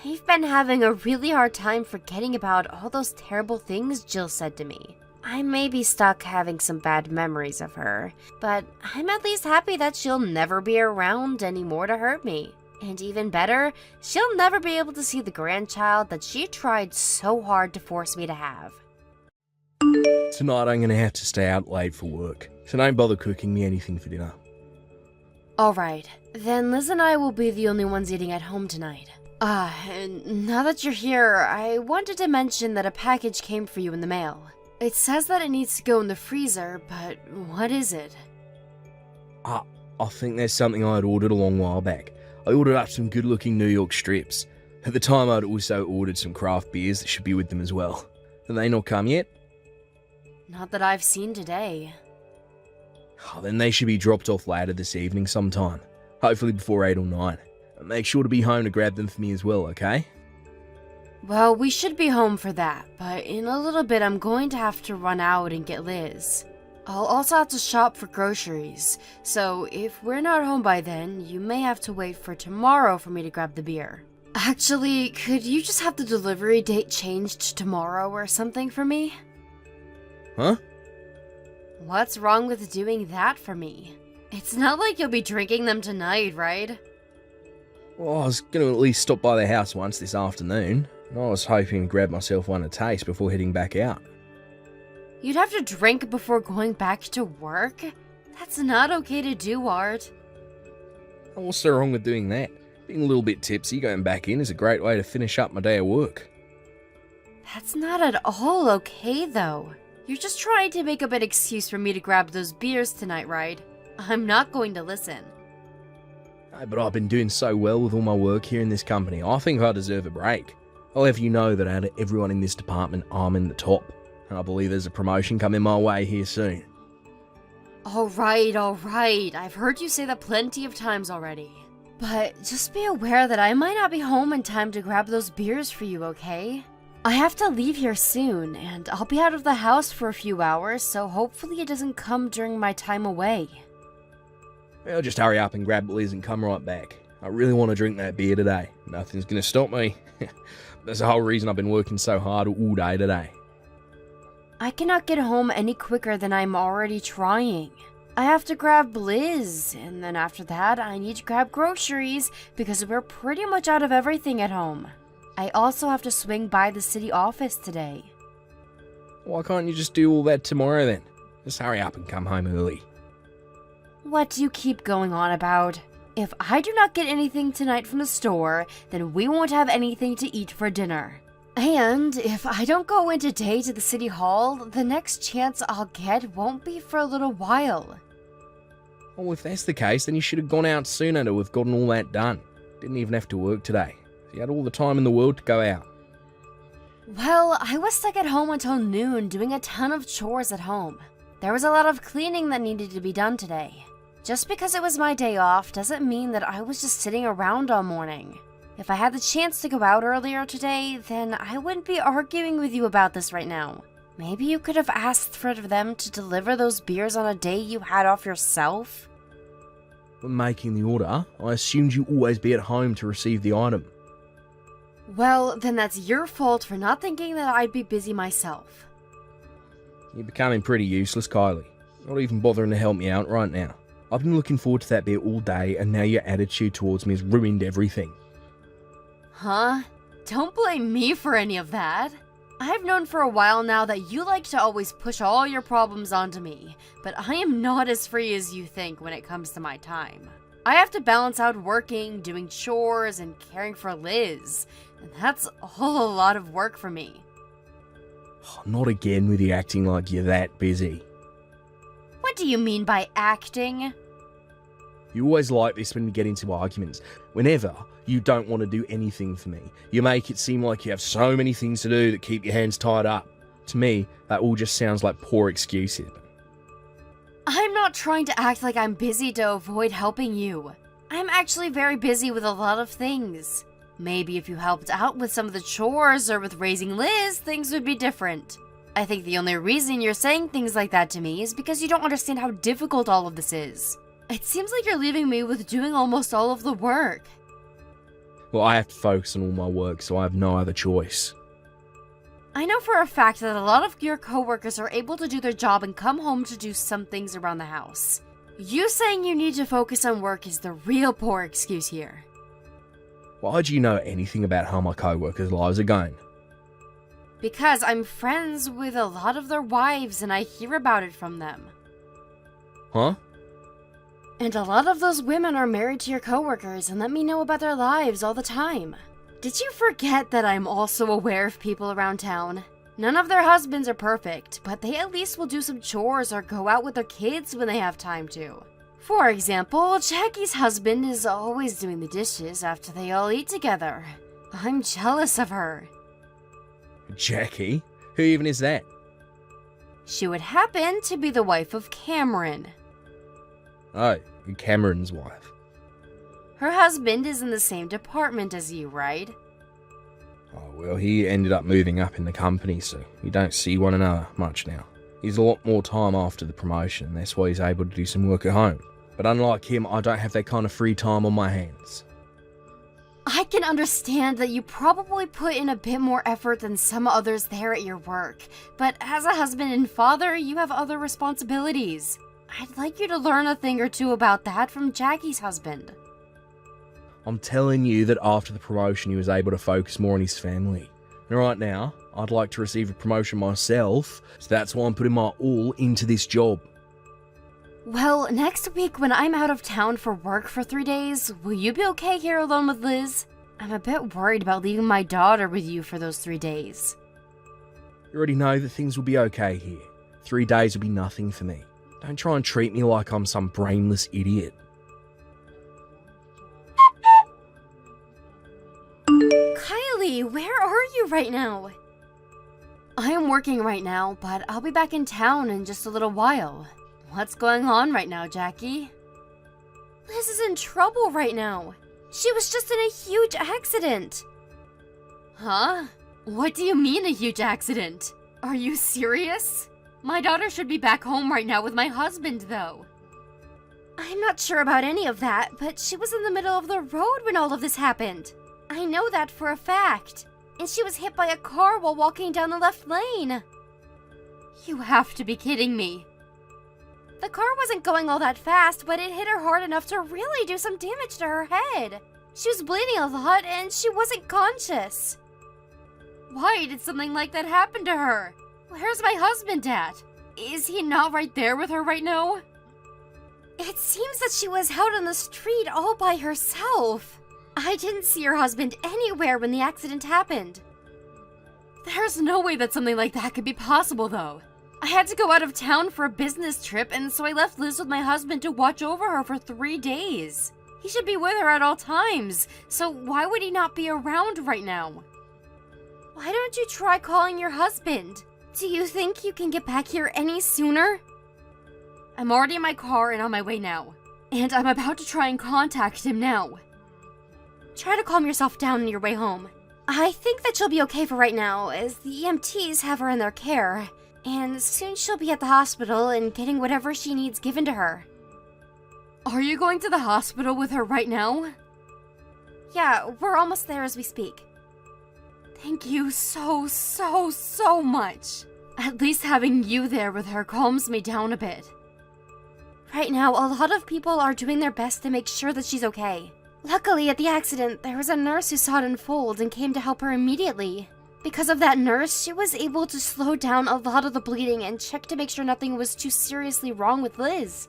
I've been having a really hard time forgetting about all those terrible things Jill said to me. I may be stuck having some bad memories of her, but I'm at least happy that she'll never be around anymore to hurt me. And even better, she'll never be able to see the grandchild that she tried so hard to force me to have. Tonight I'm gonna have to stay out late for work, so don't bother cooking me anything for dinner. Alright, then Liz and I will be the only ones eating at home tonight. Now that you're here, I wanted to mention that a package came for you in the mail. It says that it needs to go in the freezer, but what is it? I think there's something I had ordered a long while back. I ordered up some good-looking New York strips. At the time, I'd also ordered some craft beers that should be with them as well. Have they not come yet? Not that I've seen today. Oh, then they should be dropped off later this evening sometime. Hopefully before 8 or 9. And make sure to be home to grab them for me as well, okay? Well, we should be home for that, but in a little bit I'm going to have to run out and get Liz. I'll also have to shop for groceries, so if we're not home by then, you may have to wait for tomorrow for me to grab the beer. Actually, could you just have the delivery date changed to tomorrow or something for me? Huh? What's wrong with doing that for me? It's not like you'll be drinking them tonight, right? Well, I was going to at least stop by the house once this afternoon, and I was hoping to grab myself one to taste before heading back out. You'd have to drink before going back to work? That's not okay to do, Art. What's so wrong with doing that? Being a little bit tipsy going back in is a great way to finish up my day of work. That's not at all okay, though. You're just trying to make up an excuse for me to grab those beers tonight, right? I'm not going to listen. But I've been doing so well with all my work here in this company. I think I deserve a break. I'll have you know that out of everyone in this department, I'm in the top. And I believe there's a promotion coming my way here soon. Alright. I've heard you say that plenty of times already. But just be aware that I might not be home in time to grab those beers for you, okay? I have to leave here soon, and I'll be out of the house for a few hours, so hopefully it doesn't come during my time away. Well, just hurry up and grab Liz and come right back. I really want to drink that beer today. Nothing's going to stop me. That's the whole reason I've been working so hard all day today. I cannot get home any quicker than I'm already trying. I have to grab Liz, and then after that I need to grab groceries because we're pretty much out of everything at home. I also have to swing by the city office today. Why can't you just do all that tomorrow then? Just hurry up and come home early. What do you keep going on about? If I do not get anything tonight from the store, then we won't have anything to eat for dinner. And if I don't go in today to the city hall, the next chance I'll get won't be for a little while. Well, if that's the case, then you should have gone out sooner to have gotten all that done. Didn't even have to work today. You had all the time in the world to go out. Well, I was stuck at home until noon doing a ton of chores at home. There was a lot of cleaning that needed to be done today. Just because it was my day off doesn't mean that I was just sitting around all morning. If I had the chance to go out earlier today, then I wouldn't be arguing with you about this right now. Maybe you could have asked for them to deliver those beers on a day you had off yourself? When making the order, I assumed you always be at home to receive the item. Well, then that's your fault for not thinking that I'd be busy myself. You're becoming pretty useless, Kylie. Not even bothering to help me out right now. I've been looking forward to that beer all day, and now your attitude towards me has ruined everything. Huh? Don't blame me for any of that. I've known for a while now that you like to always push all your problems onto me, but I am not as free as you think when it comes to my time. I have to balance out working, doing chores, and caring for Liz, and that's all a lot of work for me. Not again with you acting like you're that busy. What do you mean by acting? You always like this when we get into arguments. Whenever you don't want to do anything for me, you make it seem like you have so many things to do that keep your hands tied up. To me, that all just sounds like poor excuses. I'm not trying to act like I'm busy to avoid helping you. I'm actually very busy with a lot of things. Maybe if you helped out with some of the chores or with raising Liz, things would be different. I think the only reason you're saying things like that to me is because you don't understand how difficult all of this is. It seems like you're leaving me with doing almost all of the work. Well, I have to focus on all my work, so I have no other choice. I know for a fact that a lot of your coworkers are able to do their job and come home to do some things around the house. You saying you need to focus on work is the real poor excuse here. Why do you know anything about how my co-workers' lives are going? Because I'm friends with a lot of their wives and I hear about it from them. Huh? And a lot of those women are married to your coworkers and let me know about their lives all the time. Did you forget that I'm also aware of people around town? None of their husbands are perfect, but they at least will do some chores or go out with their kids when they have time to. For example, Jackie's husband is always doing the dishes after they all eat together. I'm jealous of her. Jackie? Who even is that? She would happen to be the wife of Cameron. Oh, Cameron's wife. Her husband is in the same department as you, right? Oh, well, he ended up moving up in the company, so we don't see one another much now. He's a lot more time after the promotion, that's why he's able to do some work at home. But unlike him, I don't have that kind of free time on my hands. I can understand that you probably put in a bit more effort than some others there at your work, but as a husband and father, you have other responsibilities. I'd like you to learn a thing or two about that from Jackie's husband. I'm telling you that after the promotion he was able to focus more on his family. And right now, I'd like to receive a promotion myself, so that's why I'm putting my all into this job. Well, next week when I'm out of town for work for 3 days, will you be okay here alone with Liz? I'm a bit worried about leaving my daughter with you for those 3 days. You already know that things will be okay here. 3 days will be nothing for me. Don't try and treat me like I'm some brainless idiot. Kylie, where are you right now? I am working right now, but I'll be back in town in just a little while. What's going on right now, Jackie? Liz is in trouble right now. She was just in a huge accident. Huh? What do you mean a huge accident? Are you serious? My daughter should be back home right now with my husband, though. I'm not sure about any of that, but she was in the middle of the road when all of this happened. I know that for a fact. And she was hit by a car while walking down the left lane. You have to be kidding me. The car wasn't going all that fast, but it hit her hard enough to really do some damage to her head. She was bleeding a lot and she wasn't conscious. Why did something like that happen to her? Where's my husband at? Is he not right there with her right now? It seems that she was out on the street all by herself. I didn't see her husband anywhere when the accident happened. There's no way that something like that could be possible, though. I had to go out of town for a business trip, and so I left Liz with my husband to watch over her for 3 days. He should be with her at all times, so why would he not be around right now? Why don't you try calling your husband? Do you think you can get back here any sooner? I'm already in my car and on my way now, and I'm about to try and contact him now. Try to calm yourself down on your way home. I think that she'll be okay for right now, as the EMTs have her in their care, and soon she'll be at the hospital and getting whatever she needs given to her. Are you going to the hospital with her right now? Yeah, we're almost there as we speak. Thank you so much. At least having you there with her calms me down a bit. Right now, a lot of people are doing their best to make sure that she's okay. Luckily, at the accident, there was a nurse who saw it unfold and came to help her immediately. Because of that nurse, she was able to slow down a lot of the bleeding and check to make sure nothing was too seriously wrong with Liz.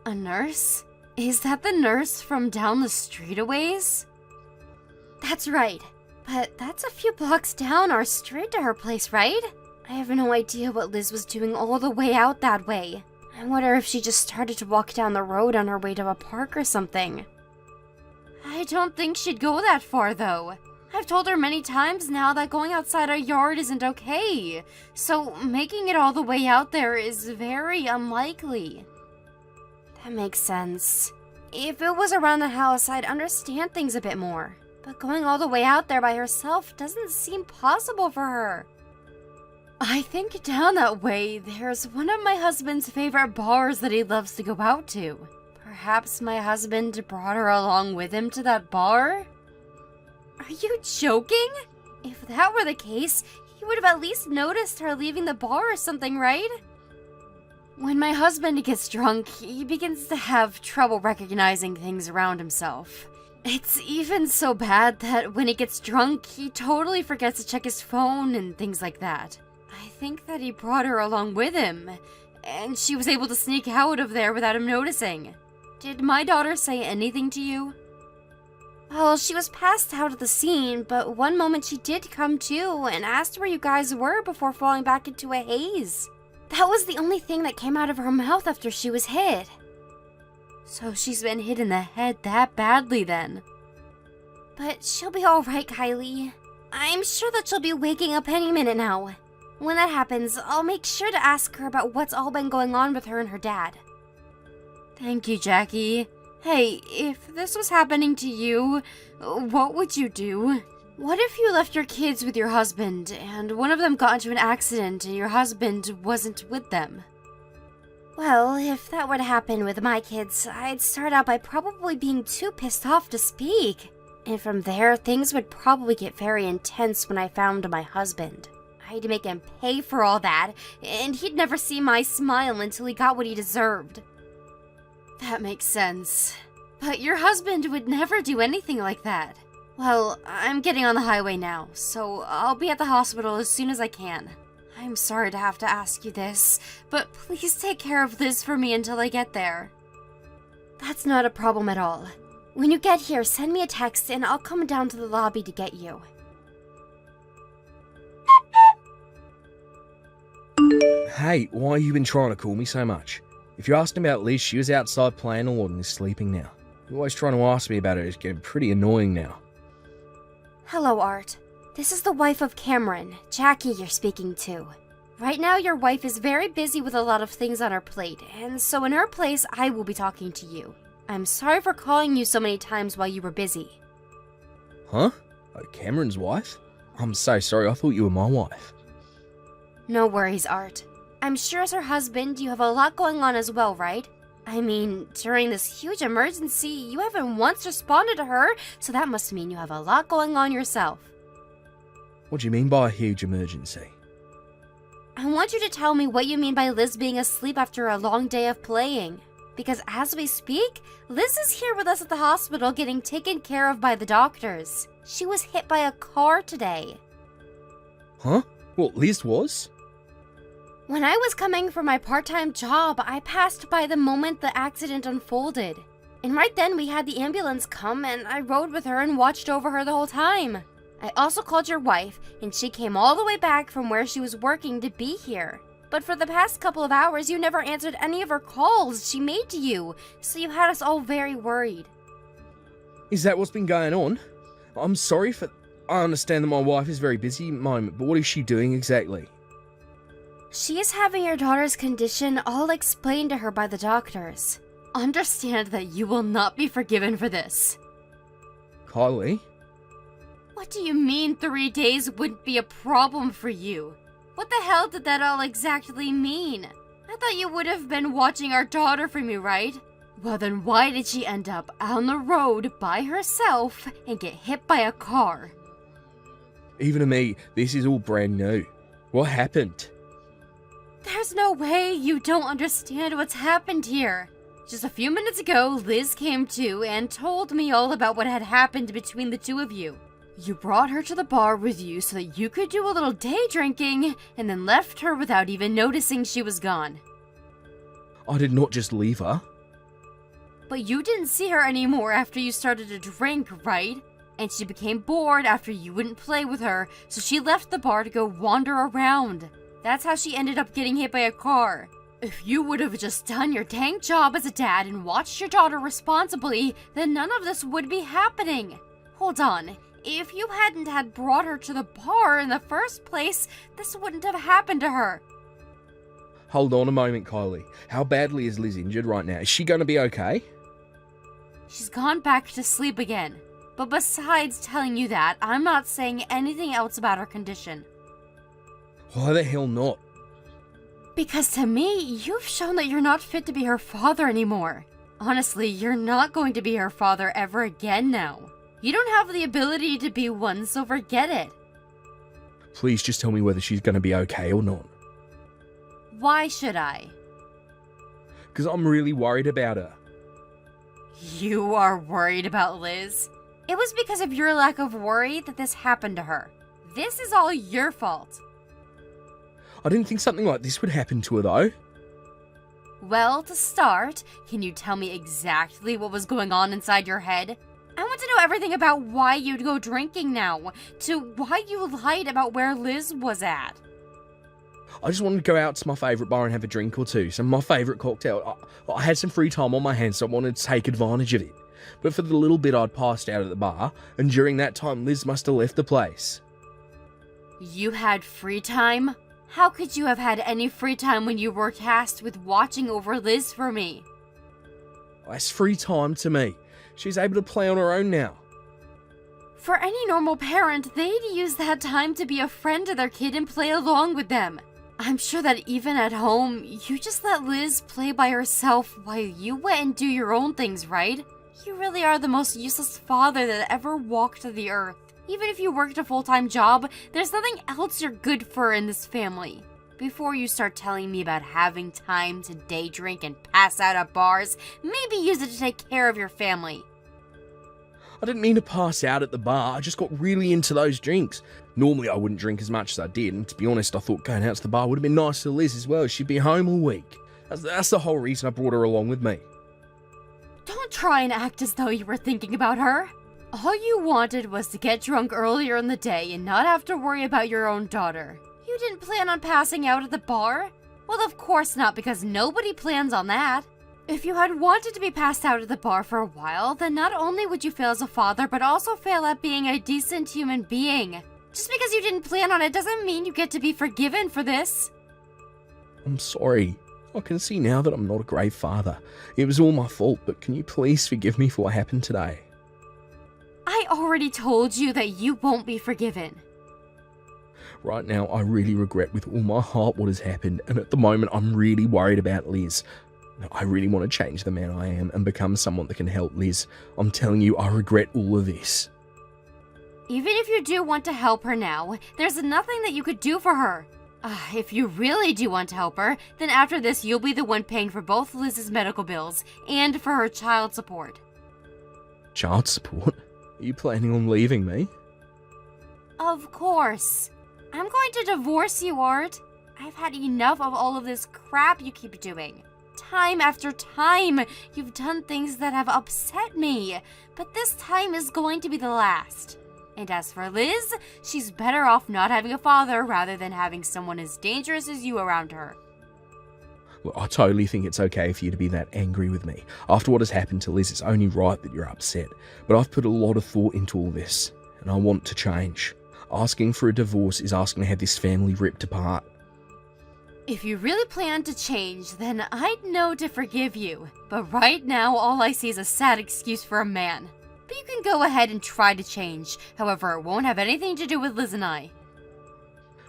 A nurse? Is that the nurse from down the street a ways? That's right. But that's a few blocks down our street to her place, right? I have no idea what Liz was doing all the way out that way. I wonder if she just started to walk down the road on her way to a park or something. I don't think she'd go that far, though. I've told her many times now that going outside our yard isn't okay, so making it all the way out there is very unlikely. That makes sense. If it was around the house, I'd understand things a bit more. But going all the way out there by herself doesn't seem possible for her. I think down that way, there's one of my husband's favorite bars that he loves to go out to. Perhaps my husband brought her along with him to that bar? Are you joking? If that were the case, he would have at least noticed her leaving the bar or something, right? When my husband gets drunk, he begins to have trouble recognizing things around himself. It's even so bad that when he gets drunk, he totally forgets to check his phone and things like that. I think that he brought her along with him, and she was able to sneak out of there without him noticing. Did my daughter say anything to you? Well, she was passed out at the scene, but one moment she did come to and asked where you guys were before falling back into a haze. That was the only thing that came out of her mouth after she was hit. So she's been hit in the head that badly then. But she'll be alright, Kylie. I'm sure that she'll be waking up any minute now. When that happens, I'll make sure to ask her about what's all been going on with her and her dad. Thank you, Jackie. Hey, if this was happening to you, what would you do? What if you left your kids with your husband, and one of them got into an accident and your husband wasn't with them? Well, if that were to happen with my kids, I'd start out by probably being too pissed off to speak. And from there, things would probably get very intense when I found my husband. I'd make him pay for all that, and he'd never see my smile until he got what he deserved. That makes sense. But your husband would never do anything like that. Well, I'm getting on the highway now, so I'll be at the hospital as soon as I can. I'm sorry to have to ask you this, but please take care of Liz for me until I get there. That's not a problem at all. When you get here, send me a text and I'll come down to the lobby to get you. Hey, why have you been trying to call me so much? If you're asking about Liz, she was outside playing a lot and is sleeping now. You're always trying to ask me about her. It's getting pretty annoying now. Hello, Art. This is the wife of Cameron, Jackie you're speaking to. Right now, your wife is very busy with a lot of things on her plate, and so in her place, I will be talking to you. I'm sorry for calling you so many times while you were busy. Huh? Cameron's wife? I'm so sorry, I thought you were my wife. No worries, Art. I'm sure as her husband, you have a lot going on as well, right? I mean, during this huge emergency, you haven't once responded to her, so that must mean you have a lot going on yourself. What do you mean by a huge emergency? I want you to tell me what you mean by Liz being asleep after a long day of playing. Because as we speak, Liz is here with us at the hospital getting taken care of by the doctors. She was hit by a car today. Huh? Well, Liz was? When I was coming from my part-time job, I passed by the moment the accident unfolded. And right then we had the ambulance come and I rode with her and watched over her the whole time. I also called your wife, and she came all the way back from where she was working to be here. But for the past couple of hours, you never answered any of her calls she made to you, so you had us all very worried. Is that what's been going on? I'm sorry for... I understand that my wife is very busy at the moment, but what is she doing exactly? She is having your daughter's condition all explained to her by the doctors. Understand that you will not be forgiven for this. Kylie? What do you mean 3 days wouldn't be a problem for you? What the hell did that all exactly mean? I thought you would have been watching our daughter for me, right? Well then why did she end up on the road by herself and get hit by a car? Even to me, this is all brand new. What happened? There's no way you don't understand what's happened here. Just a few minutes ago, Liz came to and told me all about what had happened between the two of you. You brought her to the bar with you so that you could do a little day drinking, and then left her without even noticing she was gone. I did not just leave her. But you didn't see her anymore after you started to drink, right? And she became bored after you wouldn't play with her, so she left the bar to go wander around. That's how she ended up getting hit by a car. If you would have just done your dang job as a dad and watched your daughter responsibly, then none of this would be happening. Hold on. If you hadn't had brought her to the bar in the first place, this wouldn't have happened to her. Hold on a moment, Kylie. How badly is Liz injured right now? Is she going to be okay? She's gone back to sleep again. But besides telling you that, I'm not saying anything else about her condition. Why the hell not? Because to me, you've shown that you're not fit to be her father anymore. Honestly, you're not going to be her father ever again now. You don't have the ability to be one, so forget it. Please just tell me whether she's going to be okay or not. Why should I? Because I'm really worried about her. You are worried about Liz? It was because of your lack of worry that this happened to her. This is all your fault. I didn't think something like this would happen to her, though. Well, to start, can you tell me exactly what was going on inside your head? I want to know everything about why you'd go drinking now, to why you lied about where Liz was at. I just wanted to go out to my favourite bar and have a drink or two, some of my favourite cocktail. I had some free time on my hands, so I wanted to take advantage of it. But for the little bit I'd passed out at the bar, and during that time Liz must have left the place. You had free time? How could you have had any free time when you were tasked with watching over Liz for me? That's free time to me. She's able to play on her own now. For any normal parent, they'd use that time to be a friend to their kid and play along with them. I'm sure that even at home, you just let Liz play by herself while you went and do your own things, right? You really are the most useless father that ever walked the earth. Even if you worked a full-time job, there's nothing else you're good for in this family. Before you start telling me about having time to day drink and pass out at bars, maybe use it to take care of your family. I didn't mean to pass out at the bar, I just got really into those drinks. Normally I wouldn't drink as much as I did, and to be honest, I thought going out to the bar would have been nice to Liz as well. She'd be home all week. That's the whole reason I brought her along with me. Don't try and act as though you were thinking about her. All you wanted was to get drunk earlier in the day and not have to worry about your own daughter. You didn't plan on passing out at the bar? Well, of course not, because nobody plans on that. If you had wanted to be passed out at the bar for a while, then not only would you fail as a father, but also fail at being a decent human being. Just because you didn't plan on it doesn't mean you get to be forgiven for this. I'm sorry. I can see now that I'm not a great father. It was all my fault, but can you please forgive me for what happened today? I already told you that you won't be forgiven. Right now, I really regret with all my heart what has happened, and at the moment, I'm really worried about Liz. I really want to change the man I am and become someone that can help Liz. I'm telling you, I regret all of this. Even if you do want to help her now, there's nothing that you could do for her. If you really do want to help her, then after this you'll be the one paying for both Liz's medical bills and for her child support. Child support? Are you planning on leaving me? Of course. I'm going to divorce you, Art. I've had enough of all of this crap you keep doing. Time after time, you've done things that have upset me, but this time is going to be the last. And as for Liz, she's better off not having a father rather than having someone as dangerous as you around her. Look, I totally think it's okay for you to be that angry with me. After what has happened to Liz, it's only right that you're upset. But I've put a lot of thought into all this, and I want to change. Asking for a divorce is asking to have this family ripped apart. If you really plan to change, then I'd know to forgive you. But right now, all I see is a sad excuse for a man. But you can go ahead and try to change. However, it won't have anything to do with Liz and I.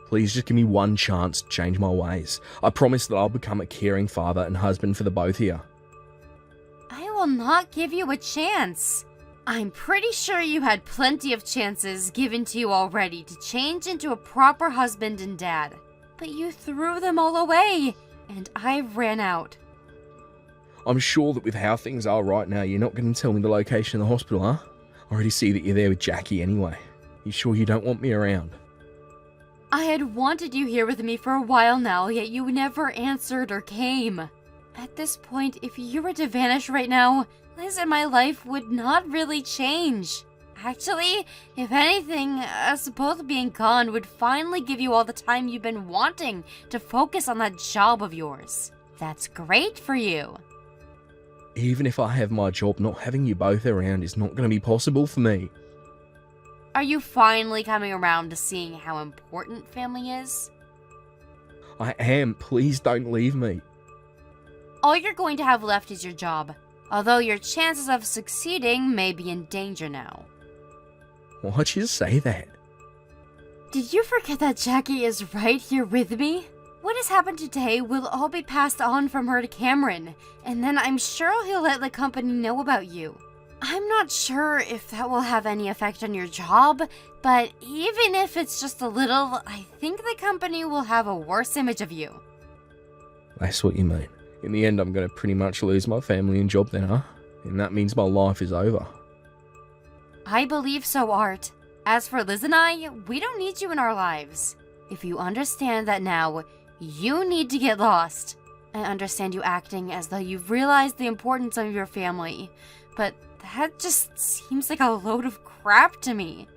Please just give me one chance to change my ways. I promise that I'll become a caring father and husband for the both of you. I will not give you a chance. I'm pretty sure you had plenty of chances given to you already to change into a proper husband and dad. But you threw them all away, and I ran out. I'm sure that with how things are right now, you're not going to tell me the location of the hospital, huh? I already see that you're there with Jackie anyway. You sure you don't want me around? I had wanted you here with me for a while now, yet you never answered or came. At this point, if you were to vanish right now, Liz and my life would not really change. Actually, if anything, us both being gone would finally give you all the time you've been wanting to focus on that job of yours. That's great for you. Even if I have my job, not having you both around is not going to be possible for me. Are you finally coming around to seeing how important family is? I am. Please don't leave me. All you're going to have left is your job, although your chances of succeeding may be in danger now. Why'd you say that? Did you forget that Jackie is right here with me? What has happened today will all be passed on from her to Cameron, and then I'm sure he'll let the company know about you. I'm not sure if that will have any effect on your job, but even if it's just a little, I think the company will have a worse image of you. That's what you mean. In the end, I'm going to pretty much lose my family and job then, huh? And that means my life is over. I believe so, Art. As for Liz and I, we don't need you in our lives. If you understand that now, you need to get lost. I understand you acting as though you've realized the importance of your family, but that just seems like a load of crap to me.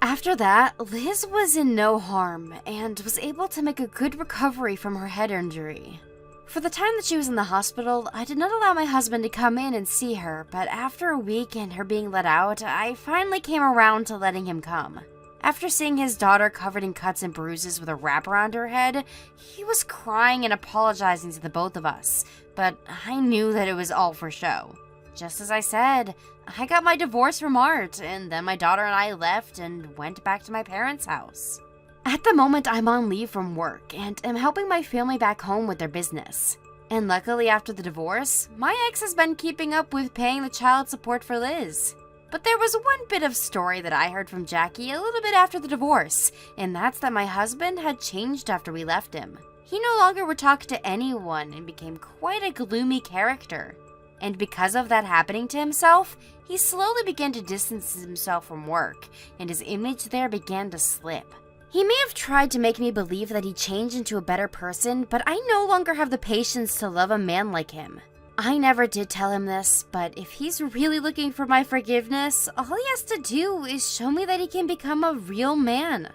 After that, Liz was in no harm and was able to make a good recovery from her head injury. For the time that she was in the hospital, I did not allow my husband to come in and see her, but after a week and her being let out, I finally came around to letting him come. After seeing his daughter covered in cuts and bruises with a wrap around her head, he was crying and apologizing to the both of us, but I knew that it was all for show. Just as I said, I got my divorce from Art, and then my daughter and I left and went back to my parents' house. At the moment, I'm on leave from work and am helping my family back home with their business. And luckily after the divorce, my ex has been keeping up with paying the child support for Liz. But there was one bit of story that I heard from Jackie a little bit after the divorce, and that's that my husband had changed after we left him. He no longer would talk to anyone and became quite a gloomy character. And because of that happening to himself, he slowly began to distance himself from work, and his image there began to slip. He may have tried to make me believe that he changed into a better person, but I no longer have the patience to love a man like him. I never did tell him this, but if he's really looking for my forgiveness, all he has to do is show me that he can become a real man.